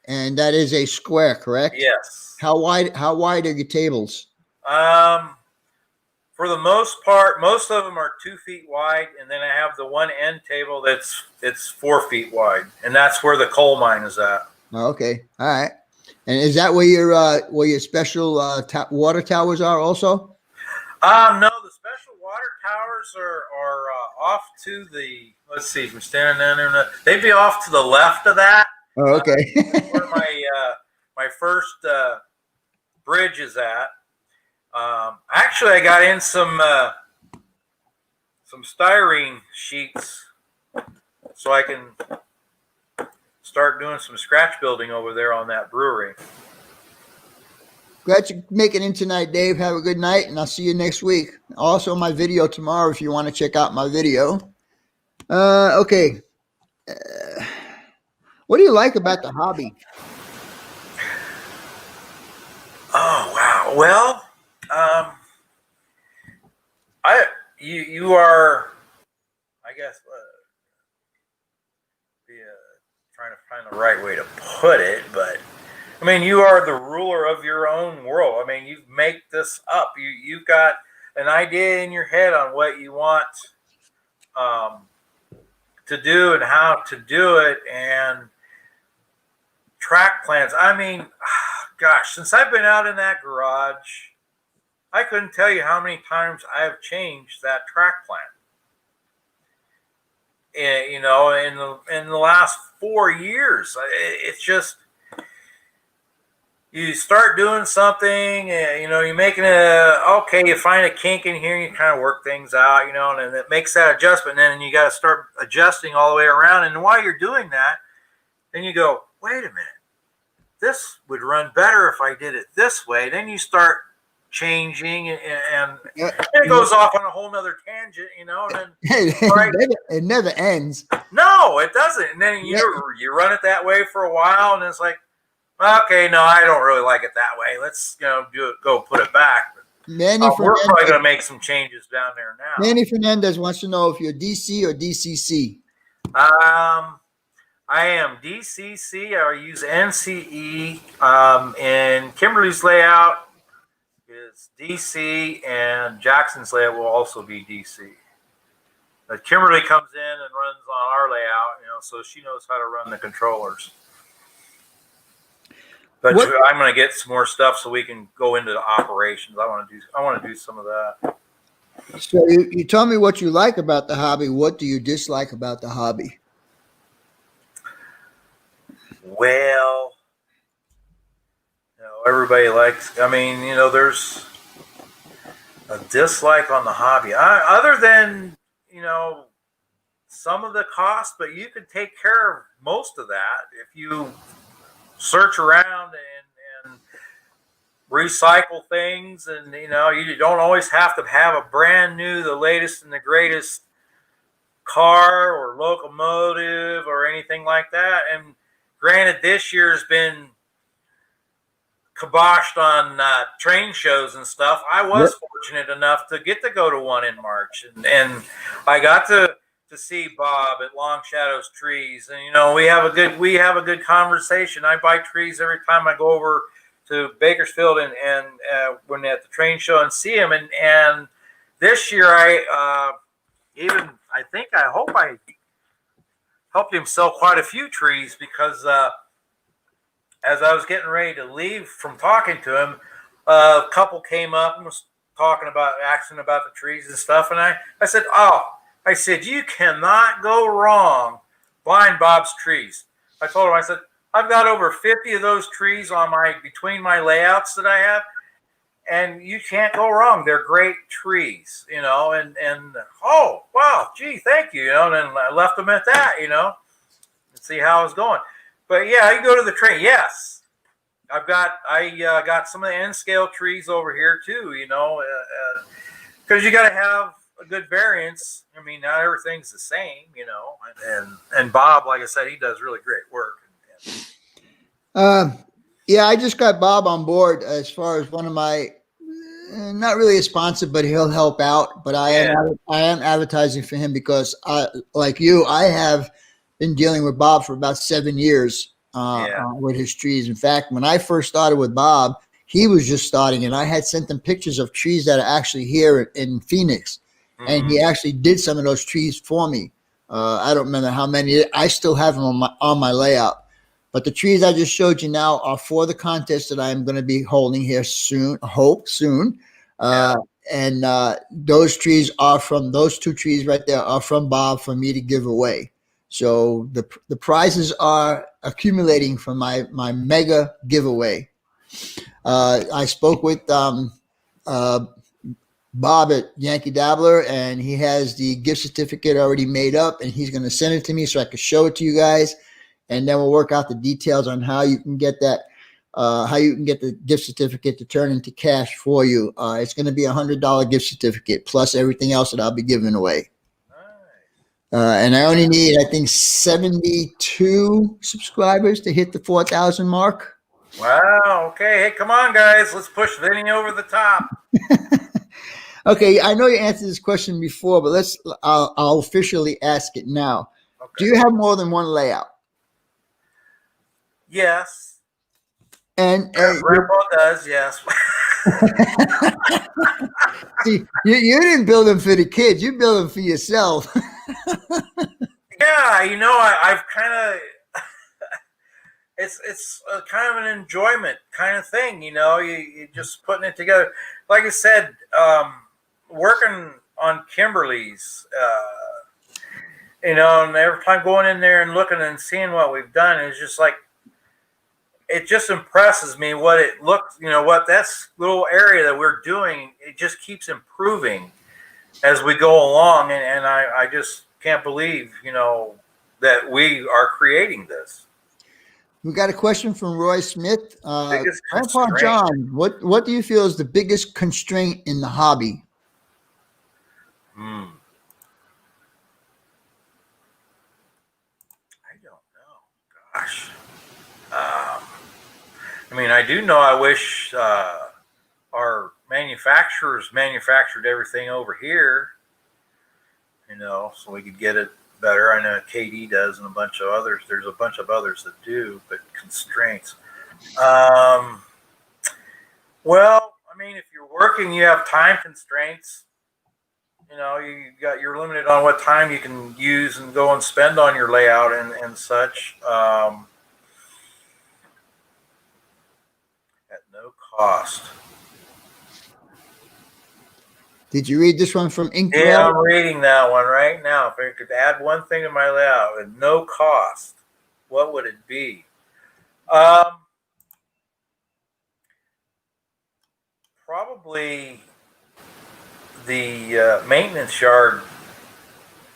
And that is a square, correct? Yes. How wide are your tables? For the most part, most of them are 2 feet wide, and then I have the one end table it's 4 feet wide, and that's where the coal mine is at. Oh, okay. All right. And is that where your special water towers are also? No, the special water towers are off to the, let's see, if I'm standing down there, they'd be off to the left of that. Oh, okay. Where my first bridge is at. Actually, I got in some styrene sheets so I can start doing some scratch building over there on that brewery. Glad you make it in tonight, Dave. Have a good night, and I'll see you next week. Also, my video tomorrow if you want to check out my video. Okay. What do you like about the hobby? Oh wow. Well, you are, I guess, trying to find the right way to put it, but I mean, you are the ruler of your own world. I mean, you make this up. You've got an idea in your head on what you want to do and how to do it, and track plans. I mean, gosh, since I've been out in that garage, I couldn't tell you how many times I've changed that track plan. You know, in the last 4 years, it's just, you start doing something, you know, you're making okay, you find a kink in here, you kind of work things out, you know, and it makes that adjustment, and then you got to start adjusting all the way around. And while you're doing that, then you go, wait a minute, this would run better if I did it this way. Then you start changing, and it goes off on a whole nother tangent, you know. And then, right, it never ends. No, it doesn't. And then you run it that way for a while, and it's like, okay, no, I don't really like it that way. Let's, you know, go put it back. We're probably going to make some changes down there now. Manny Fernandez wants to know if you're DC or DCC. I am DCC. I use NCE. And Kimberly's layout is DC, and Jackson's layout will also be DC. But Kimberly comes in and runs on our layout, you know, so she knows how to run the controllers. But I'm going to get some more stuff so we can go into the operations. I want to do some of that. So you told me what you like about the hobby. What do you dislike about the hobby? Well, you know, everybody likes. I mean, you know, there's a dislike on the hobby, other than, you know, some of the cost, but you can take care of most of that if you search around and recycle things. And, you know, you don't always have to have a brand new, the latest and the greatest car or locomotive or anything like that. And granted, this year's been kiboshed on train shows and stuff. I was fortunate enough to get to go to one in March, and I got to see Bob at Long Shadows Trees, and, you know, we have a good conversation. I buy trees every time I go over to Bakersfield and when at the train show and see him. And this year I hope I helped him sell quite a few trees, because as I was getting ready to leave from talking to him, a couple came up and was asking about the trees and stuff, and I said, I said, you cannot go wrong buying Bob's trees. I told him, I said, I've got over 50 of those trees between my layouts that I have, and you can't go wrong. They're great trees, you know, and oh, wow, gee, thank you, you know, and then I left them at that, you know, and see how it's going. But yeah, you go to the train. Yes, I got some of the N scale trees over here too, you know, because you got to have a good variance. I mean, not everything's the same, you know, and Bob, like I said, he does really great work. Yeah, I just got Bob on board as far as one of my, not really a sponsor, but he'll help out. But I am advertising for him because like you, I have been dealing with Bob for about 7 years with his trees. In fact, when I first started with Bob, he was just starting, and I had sent him pictures of trees that are actually here in Phoenix. And he actually did some of those trees for me. I don't remember how many. I still have them on my layout. But the trees I just showed you now are for the contest that I'm going to be holding here soon. And those trees are from, those two trees right there are from Bob for me to give away. So the prizes are accumulating from my mega giveaway. I spoke with Bob at Yankee Dabbler, and he has the gift certificate already made up, and he's going to send it to me so I can show it to you guys, and then we'll work out the details on how you can get that. how you can get the gift certificate to turn into cash for you. It's going to be $100 gift certificate plus everything else that I'll be giving away. And I only need, I think, 72 subscribers to hit the 4,000 mark. Wow. Okay. Hey, come on, guys. Let's push Vinny over the top. Okay, I know you answered this question before, but I'll officially ask it now. Okay. Do you have more than one layout? Yes. And Grandpa does, yes. see, you didn't build them for the kids. You build them for yourself. Yeah, I've kind of it's a kind of an enjoyment kind of thing. You just putting it together. Like I said, working on Kimberly's, and every time going in there and looking and seeing what we've done is just like, it just impresses me what it looks, what this little area that we're doing, it just keeps improving as we go along. And I just can't believe, that we are creating this. We got a question from Roy Smith. Grandpa constraint. John, what do you feel is the biggest constraint in the hobby? I don't know. Gosh. I do know I wish our manufacturers manufactured everything over here, so we could get it better. I know KD does and a bunch of others. There's a bunch of others that do, but constraints. Well, if you're working, you have time constraints. You're limited on what time you can use and go and spend on your layout and such. At no cost. Did you read this one from Ink? Yeah, I'm reading that one right now. If I could add one thing to my layout at no cost, what would it be? Probably the maintenance yard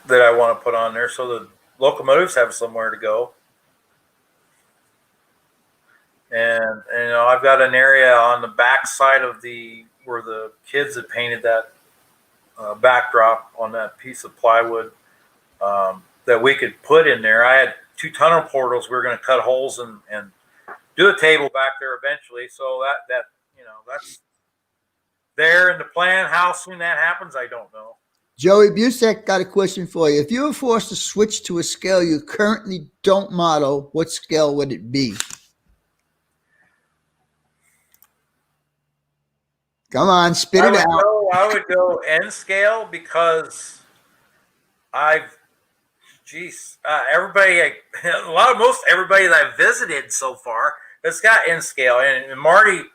that I want to put on there so the locomotives have somewhere to go. And I've got an area on the back side of where the kids had painted that backdrop on that piece of plywood that we could put in there. I had 2 tunnel portals. We were going to cut holes and do a table back there eventually. So that's there in the plan. How soon that happens, I don't know. Joey Busek got a question for you. If you were forced to switch to a scale you currently don't model, what scale would it be? Come on, spit it out. I would go N scale because most everybody that I've visited so far, it's got N scale. And Marty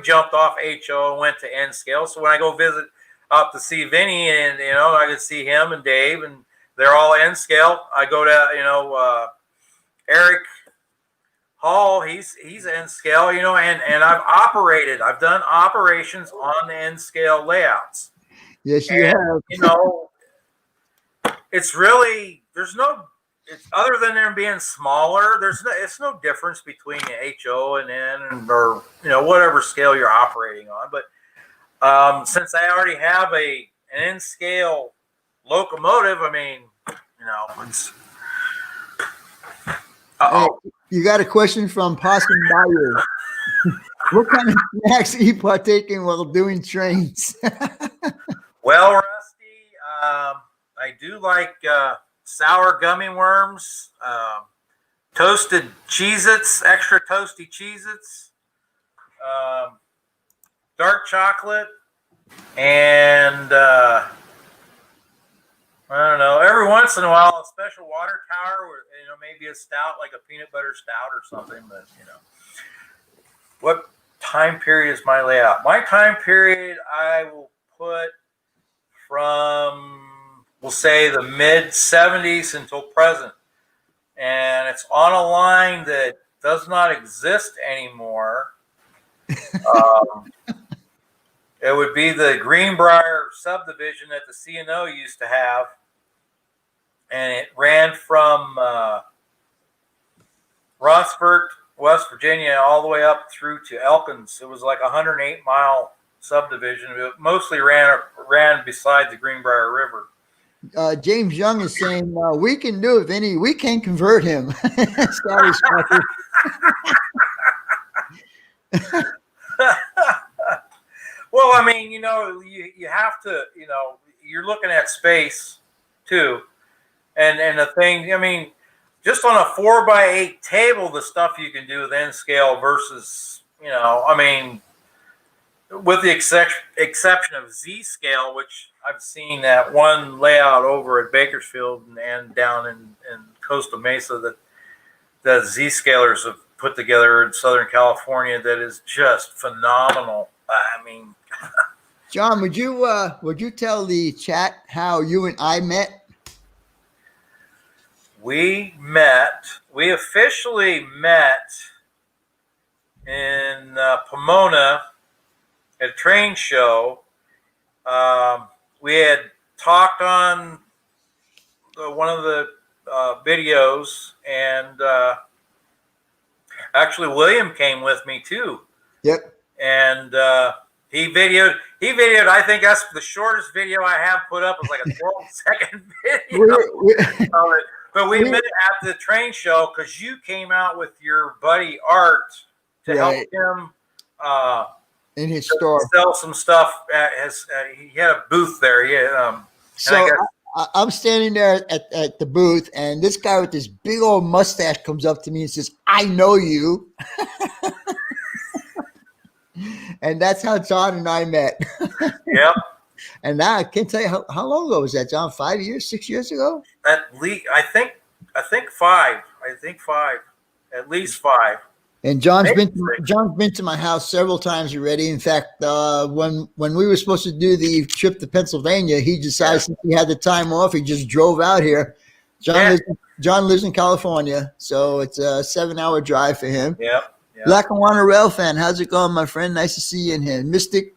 jumped off HO and went to N scale. So when I go visit up to see Vinny and, I could see him and Dave and they're all N scale. I go to, Eric Hall, he's N scale, and I've done operations on the N scale layouts. Yes, you have. It's really, it's other than them being smaller, it's no difference between HO and N or, whatever scale you're operating on. But since I already have an N scale locomotive, it's, Hey, you got a question from Poston Bayou. What kind of snacks are you partaking while doing trains? Well, Rusty, I do like sour gummy worms, toasted Cheez-Its, extra toasty Cheez-Its, dark chocolate, and I don't know, every once in a while, a special water tower, or, maybe a stout, like a peanut butter stout or something. But, what time period is my layout? My time period, I will put from, we'll say, the mid-70s until present. And it's on a line that does not exist anymore. It would be the Greenbrier subdivision that the C&O used to have. And it ran from Rossford West Virginia all the way up through to Elkins. It was like a 108-mile subdivision. It mostly ran beside the Greenbrier River. James Young is saying we can do if any. We can convert him. Sorry, Sparky. Well, I mean, you have to, you're looking at space too, and the thing. I mean, just on a 4x8 table, the stuff you can do with N scale versus, I mean, with the exception of Z scale, which I've seen that one layout over at Bakersfield and down in Costa Mesa that the Z scalers have put together in Southern California that is just phenomenal. I mean, John, would you tell the chat how you and I met? We officially met in Pomona at a train show. We had talked on one of the videos, and actually William came with me too. Yep. And he videoed. I think that's the shortest video I have put up. It was like a 12-second video. But we met at the train show because you came out with your buddy Art to help him in his store sell some stuff. He had a booth there. Yeah. So I'm standing there at the booth, and this guy with this big old mustache comes up to me and says, "I know you." And that's how John and I met. Yep. And now I can't tell you how long ago was that, John? 5 years, 6 years ago? At least I think 5. At least 5. And John's been to my house several times already. In fact, when we were supposed to do the trip to Pennsylvania, he decided since he had the time off, he just drove out here. John lives in California, so it's a 7-hour drive for him. Yep. Lackawanna Rail fan, how's it going, my friend? Nice to see you in here. Mystic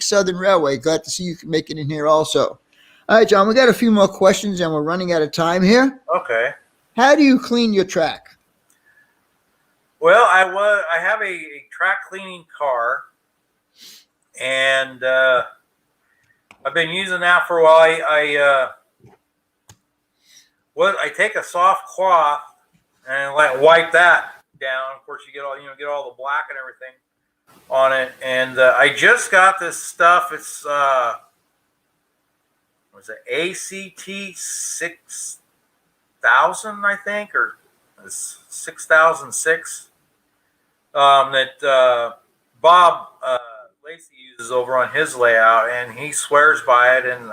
Southern Railway, glad to see you make it in here also. All right, John, we got a few more questions, and we're running out of time here. Okay. How do you clean your track? Well, I have a track cleaning car, and I've been using that for a while. I take a soft cloth and wipe that down. Of course, you get all the black and everything on it. And I just got this stuff. It's was it ACT 6000, I think, or 6006 that Bob Lacey uses over on his layout, and he swears by it. And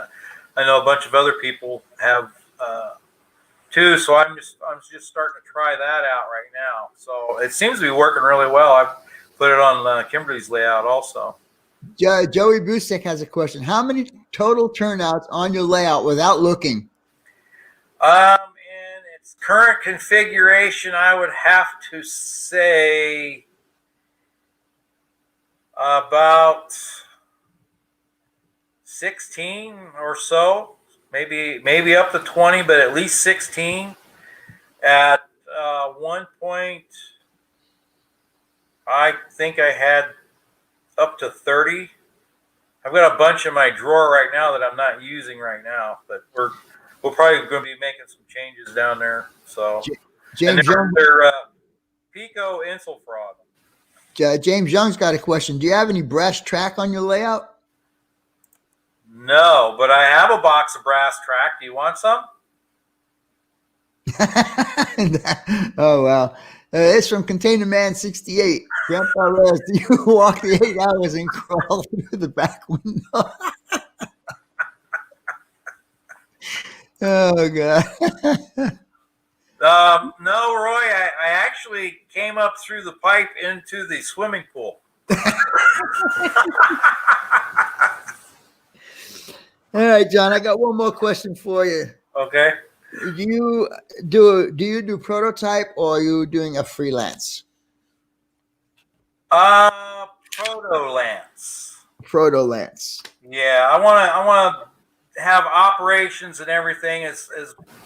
I know a bunch of other people have too. So I'm just starting to try that out right now. So it seems to be working really well. I've put it on Kimberly's layout also. Joey Busek has a question. How many total turnouts on your layout without looking? In its current configuration, I would have to say about 16 or so. Maybe up to 20, but at least 16. At one point, I think I had up to 30. I've got a bunch in my drawer right now that I'm not using right now, but we're probably going to be making some changes down there. So, James Young, they're Pico Insel Frog. James Young's got a question. Do you have any brass track on your layout? No, but I have a box of brass track. Do you want some? Oh, wow. It's from Container Man 68. Grandpa Rez, do you walk the 8 hours and crawl through the back window? Oh, God. No, Roy, I actually came up through the pipe into the swimming pool. All right, John, I got one more question for you. Okay. Do you do prototype, or are you doing a freelance? Proto-lance. Yeah, I want to have operations and everything as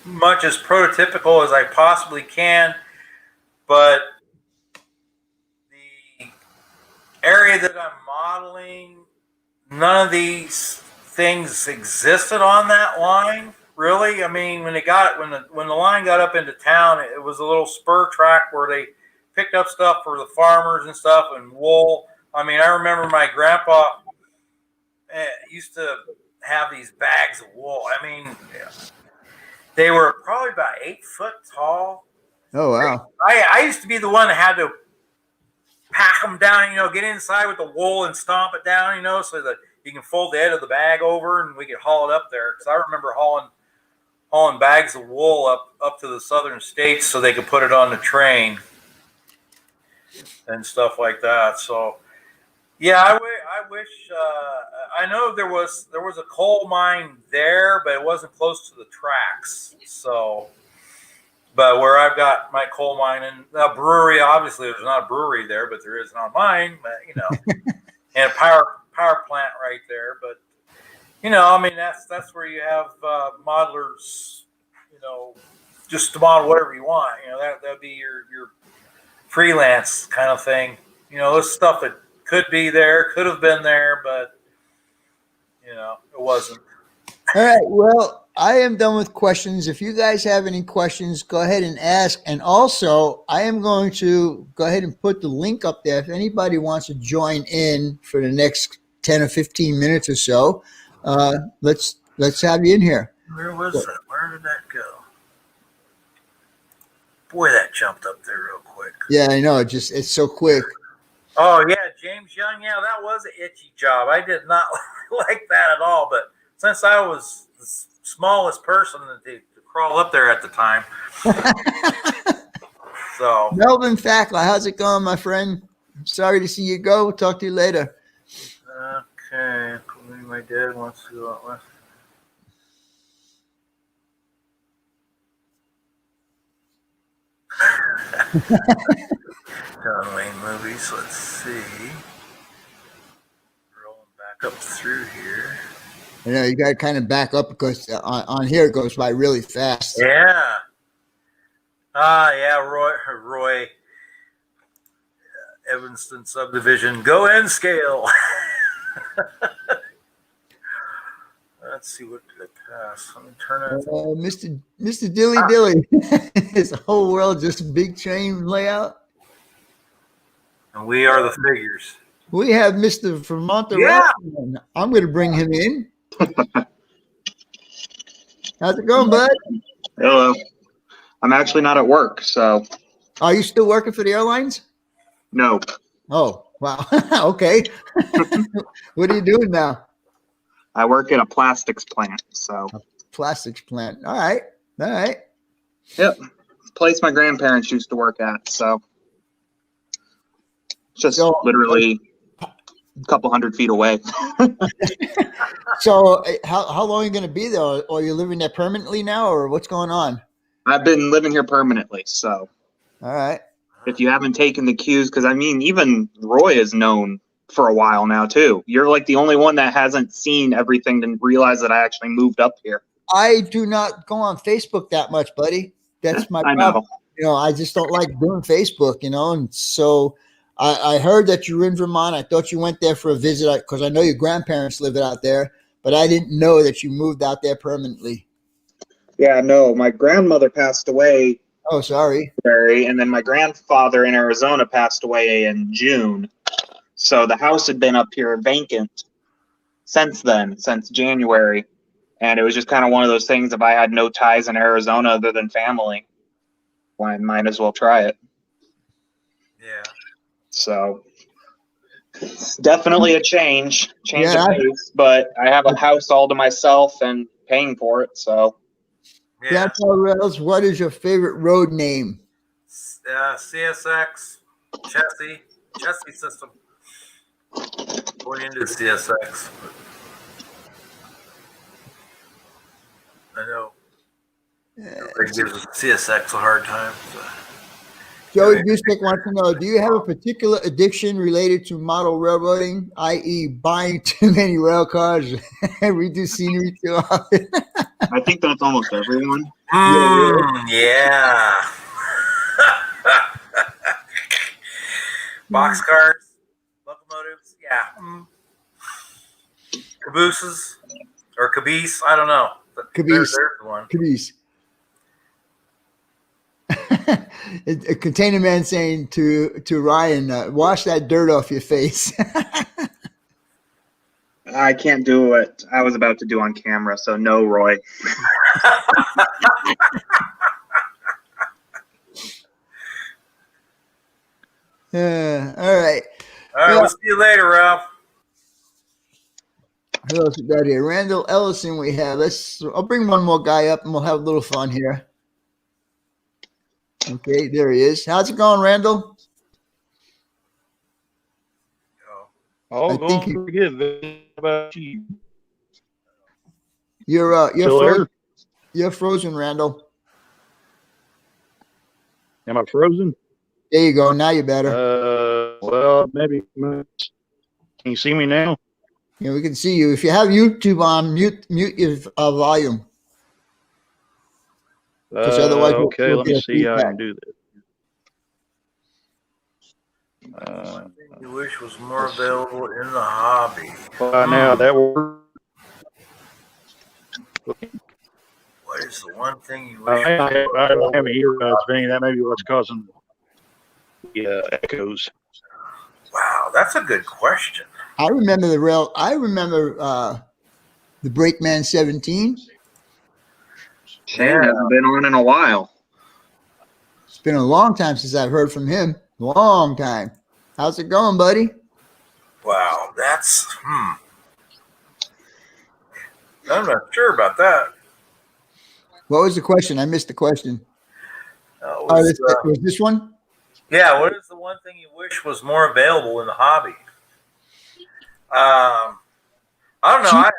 much as prototypical as I possibly can, but area that I'm modeling, none of these things existed on that line. Really, I mean, when the line got up into town, it was a little spur track where they picked up stuff for the farmers and stuff and wool. I mean, I remember my grandpa used to have these bags of wool. I mean, they were probably about 8 foot tall. Oh, wow. I used to be the one that had to pack them down, you know, get inside with the wool and stomp it down, you know, so that you can fold the head of the bag over and we could haul it up there. Because I remember hauling bags of wool up to the southern states so they could put it on the train and stuff like that. So, yeah, I wish. I know there was a coal mine there, but it wasn't close to the tracks. So, but where I've got my coal mine and a brewery, obviously there's not a brewery there, but there is on mine. But you know, and a power plant right there. But you know, I mean that's where you have modelers. You know, just to model whatever you want. You know, that'd be your freelance kind of thing. You know, this stuff that could be there, could have been there, but you know, it wasn't. All right. Well, I am done with questions. If you guys have any questions, go ahead and ask. And also, I am going to go ahead and put the link up there. If anybody wants to join in for the next 10 or 15 minutes or so, let's have you in here. Where was that? Where did that go? Boy, that jumped up there real quick. Yeah, I know. It's so quick. Oh, yeah, James Young. Yeah, that was an itchy job. I did not like that at all. But since I was the smallest person to crawl up there at the time. So, Melvin Fackler, how's it going, my friend? Sorry to see you go. We'll talk to you later. Okay. My dad wants to go out west. John Wayne movies. Let's see. Rolling back up through here. I know you got to kind of back up because on here it goes by really fast. Yeah. Yeah. Roy Evanston subdivision. Go N scale. Let's see, what did I pass? Let me turn it. Mr. Dilly. His whole world just a big train layout. And we are the figures. We have Mr. Vermonter. Yeah. I'm going to bring him in. How's it going, bud? Hello. I'm actually not at work, so. Are you still working for the airlines? No. Oh, wow. Okay. What are you doing now? I work at a plastics plant, so. Plastics plant. All right. Yep. Place my grandparents used to work at, so. Just literally a couple 100 feet away. So how long are you going to be there? Or are you living there permanently now, or what's going on? I've been living here permanently, so. All right. If you haven't taken the cues, because I mean, even Roy is known for a while now too. You're like the only one that hasn't seen everything and realized that I actually moved up here. I do not go on Facebook that much, buddy. That's my problem. You know, I just don't like doing Facebook, you know, and so I heard that you were in Vermont. I thought you went there for a visit because I know your grandparents live out there, but I didn't know that you moved out there permanently. Yeah, no, my grandmother passed away. Oh, sorry. And then my grandfather in Arizona passed away in June. So the house had been up here vacant since then, since January. And it was just kind of one of those things, if I had no ties in Arizona other than family, well, I might as well try it. Yeah. So it's definitely a change Yeah. of pace, but I have a house all to myself and paying for it, so. Yeah. Rails, what is your favorite road name? CSX, chassis system. Going into CSX. I know. Everybody gives CSX a hard time. So. Joey Busick wants to know, do you have a particular addiction related to model railroading, i.e. buying too many rail cars and reduce scenery too often? I think that's almost everyone. Yeah. Boxcars, locomotives. Yeah. Cabooses or caboose. I don't know. Caboose. There's the one. Caboose. A container man saying to Ryan, wash that dirt off your face. I can't do what I was about to do on camera, so no, Roy. Yeah. All right. All right. Yeah. We'll see you later, Ralph. Who else we got here? Randall Ellison. We have. I'll bring one more guy up, and we'll have a little fun here. Okay, there he is. How's it going, Randall? All I going think pretty good. How about you? You're Still frozen. there? You're frozen, Randall. Am I frozen? There you go. Now you're better. Well, maybe. Can you see me now? Yeah, we can see you. If you have YouTube on, mute your volume. 'Cause otherwise we'll- Okay, we'll let me get see how I feedback. can do that. One thing you wish was more available in the hobby. Now that works. What is the one thing you I wish? don't have any earbuds, Vinny. That may be what's causing the echoes. Wow, that's a good question. I remember the Breakman 17. Shane hasn't been on in a while. It's been a long time since I've heard from him. Long time. How's it going, buddy? Wow, that's I'm not sure about that. What was the question? I missed the question. That Oh, was, was this one? yeah, what is the one thing you wish was more available in the hobby? I don't know. I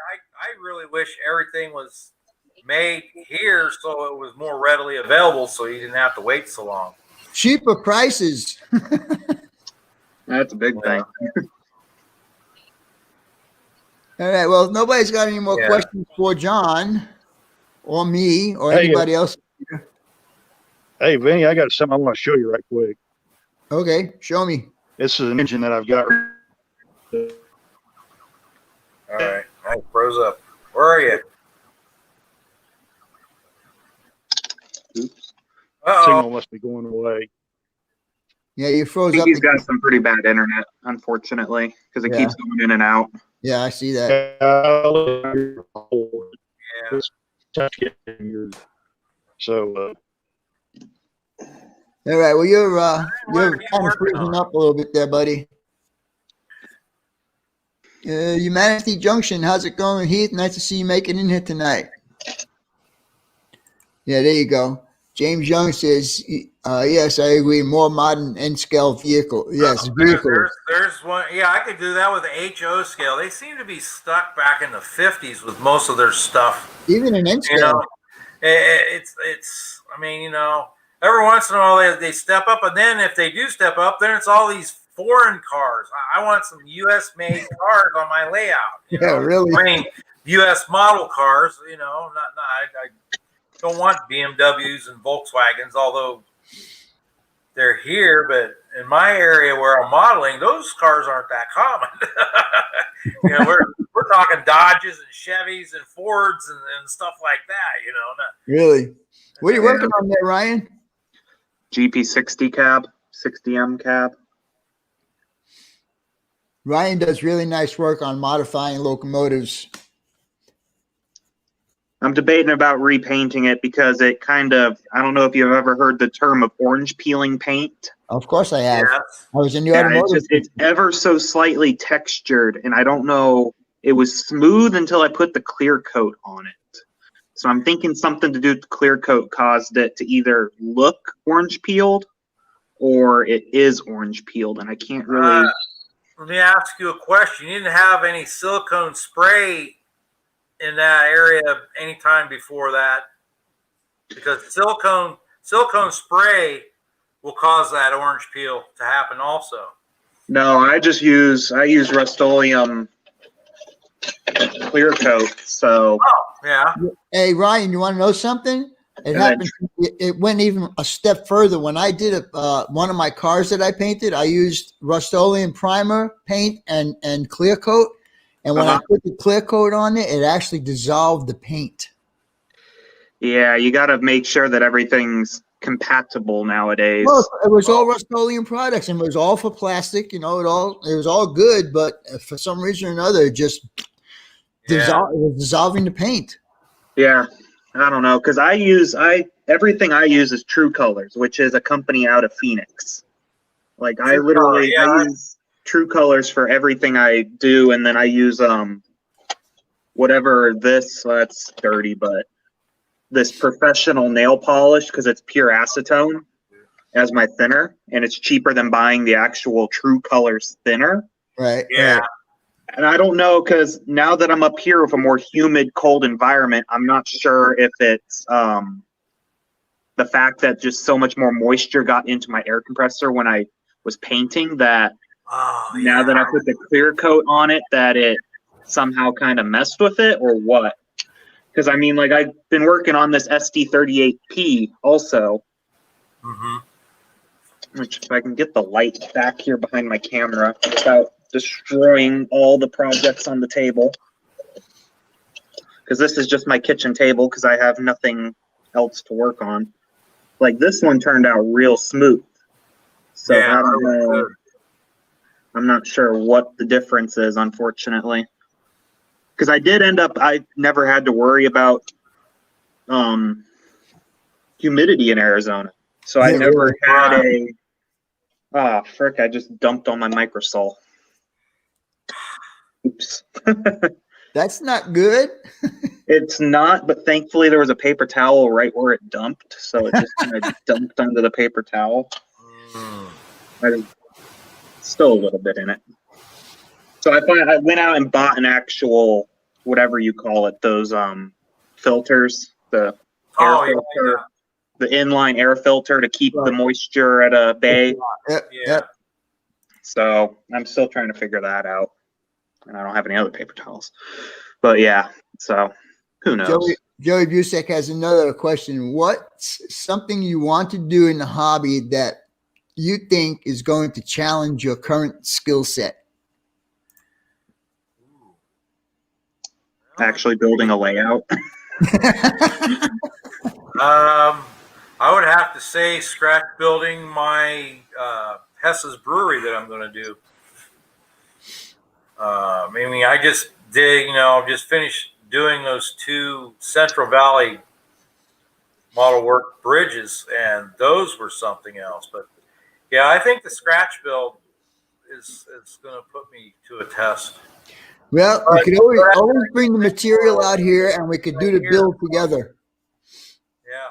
really wish everything was made here so it was more readily available so you didn't have to wait so long. Cheaper prices. That's a big thing. All right. Well, if nobody's got any more Yeah. questions for John or me or Hey, anybody else. Hey, Vinny, I got something I want to show you right quick. Okay, show me. This is an engine that I've got. All right. I froze up. Where are you? Uh-oh. Signal must be going away. Yeah, you I froze think up. he's got some pretty bad internet, unfortunately, because it Yeah. keeps going in and out. Yeah, I see that. Yeah. So, All right. Well, you're What are you kind of working freezing on? up a little bit there, buddy. Humanity Junction, how's it going, Heath? Nice to see you making in here tonight. Yeah, there you go. James Young says, yes, I agree. More modern N-scale vehicle. Yes, vehicle. There's one. Yeah, I could do that with the HO scale. They seem to be stuck back in the 50s with most of their stuff. Even an You N-scale. know, it's. I mean, you know, every once in a while they step up, and then if they do step up, then it's all these foreign cars. I want some U.S. made cars on my layout. You Yeah, know? really. I mean, U.S. model cars. You know, I don't want BMWs and Volkswagens, although they're here. But in my area where I'm modeling, those cars aren't that common. You know, we're talking Dodges and Chevys and Fords and stuff like that. You know, Really? What are you working on there, Ryan? GP60 cab, 60M cab. Ryan does really nice work on modifying locomotives. I'm debating about repainting it because it kind of, I don't know if you've ever heard the term of orange peeling paint. Of course I have. Yes. I was in the Yeah, automotive. it's ever so slightly textured, and I don't know, it was smooth until I put the clear coat on it. So I'm thinking something to do with the clear coat caused it to either look orange peeled or it is orange peeled, and I can't really. Let me ask you a question. You didn't have any silicone spray in that area any time before that, because silicone spray will cause that orange peel to happen also. No, I use Rust-Oleum clear coat. So Oh, yeah. Hey, Ryan, you want to know something? It And happened. It went even a step further. When I did one of my cars that I painted, I used Rust-Oleum primer, paint, and clear coat. And when I put the clear coat on it, it actually dissolved the paint. Yeah, you got to make sure that everything's compatible nowadays. Well, it was all Rust-Oleum products, and it was all for plastic. You know, it was all good, but for some reason or another, it just it was dissolving the paint. Yeah, I don't know, because everything I use is True Colors, which is a company out of Phoenix. Like I use True Colors for everything I do, and then I use whatever that's dirty, but this professional nail polish because it's pure acetone as my thinner, and it's cheaper than buying the actual True Colors thinner. Right. Yeah. Right. And I don't know, because now that I'm up here with a more humid, cold environment, I'm not sure if it's the fact that just so much more moisture got into my air compressor when I was painting that now that I put the clear coat on it, that it somehow kind of messed with it, or what? Because I mean, like, I've been working on this SD38P also. Which, if I can get the light back here behind my camera without destroying all the projects on the table. Because this is just my kitchen table because I have nothing else to work on. Like, this one turned out real smooth. So I don't know. I'm not sure what the difference is, unfortunately. Because I never had to worry about humidity in Arizona. So I never had frick, I just dumped on my Microsol. Oops. That's not good. It's not, but thankfully there was a paper towel right where it dumped, so it just kind of dumped onto the paper towel. There's still a little bit in it. So I went out and bought an actual, whatever you call it, those filters, the air filter, the inline air filter to keep the moisture at a bay. Yep. So I'm still trying to figure that out. And I don't have any other paper towels. But yeah, so who knows? Joey Busek has another question. What's something you want to do in the hobby that you think is going to challenge your current skill set? Actually building a layout. I would have to say scratch building my Hess's brewery that I'm going to do. I mean, I just did, just finished doing those 2 Central Valley model work bridges, and those were something else. But yeah, I think the scratch build is going to put me to a test. Well, we could always bring the material out here, and we could do the build together. Yeah.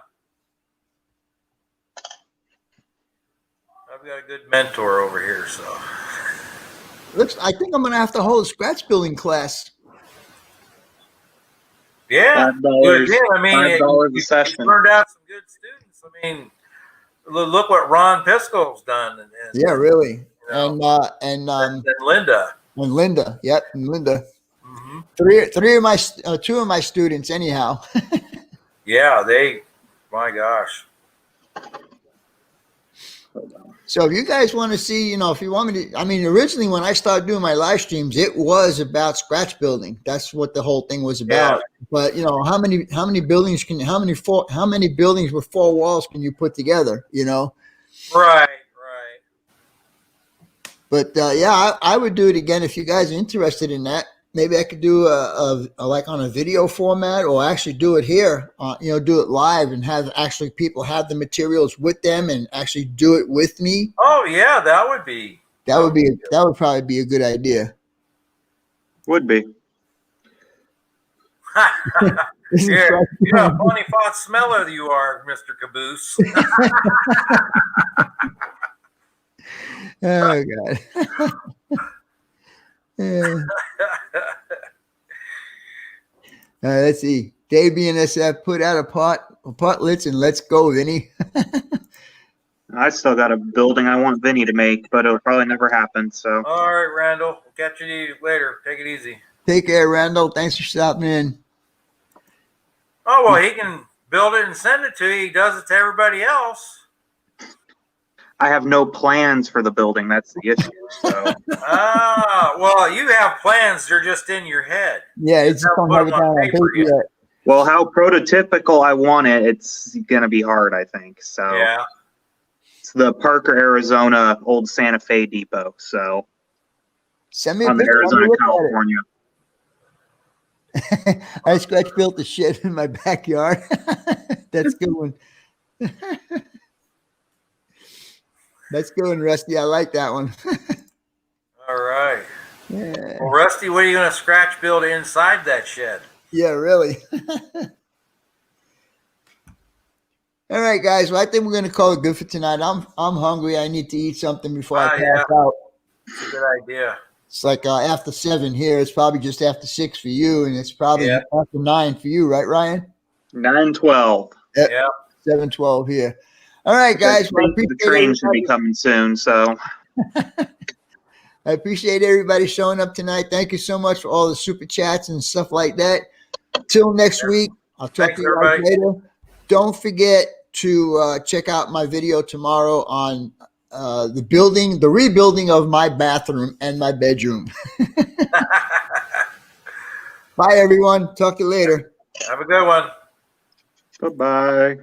I've got a good mentor over here, so. I think I'm going to have to hold a scratch building class. Yeah. $5, I mean, $5 a session. You turned out some good students. I mean, look what Ron Pisco's done. And yeah, really. And Linda. And Linda. Yep, and Linda. Mm-hmm. 2 of my students, anyhow. Yeah, my gosh. So if you guys want to see, if you want me to, I mean, originally when I started doing my live streams, it was about scratch building. That's what the whole thing was about. Yeah. But how many buildings with 4 walls can you put together? Right. But yeah, I would do it again if you guys are interested in that. Maybe I could do a like on a video format, or actually do it here. Do it live and have actually people have the materials with them and actually do it with me. Oh yeah, that would probably be a good idea. Would be. Yeah, funny font smeller you are, Mr. Caboose. Oh God. Yeah. Let's see. Dave BNSF put out a potlets and let's go, Vinny. I still got a building I want Vinny to make, but it'll probably never happen. So. All right, Randall. We'll catch you later. Take it easy. Take care, Randall. Thanks for stopping in. Oh well, he can build it and send it to you. He does it to everybody else. I have no plans for the building. That's the issue. So Well, you have plans. They're just in your head. Yeah, it's just Don't don't have put it 'em down on on paper paper yet. yet. well, how prototypical I want it, it's gonna be hard, I think. So Yeah. it's the Parker, Arizona old Santa Fe depot. So Send me a on the picture. Let me Arizona, look at it. California. I scratch built the shed in my backyard. That's a good one. That's good one, Rusty. I like that one. All right. Yeah, Well, Rusty, what are you going to scratch build inside that shed? yeah, really. All right, guys. Well, I think we're gonna call it good for tonight. I'm hungry. I need to eat something before I pass out. It's a good idea. It's like after 7 here. It's probably just after 6 for you, and it's probably Yeah. after 9 for you, right, Ryan? 9:12. Yep. Yeah. 7:12 here. All right, guys. Well, I The appreciate train should be everybody. coming soon. So I appreciate everybody showing up tonight. Thank you so much for all the super chats and stuff like that. Till next week, I'll talk Thanks, to you guys everybody. later. Don't forget to check out my video tomorrow on the rebuilding of my bathroom and my bedroom. Bye, everyone. Talk to you later. Have a good one. bye-bye.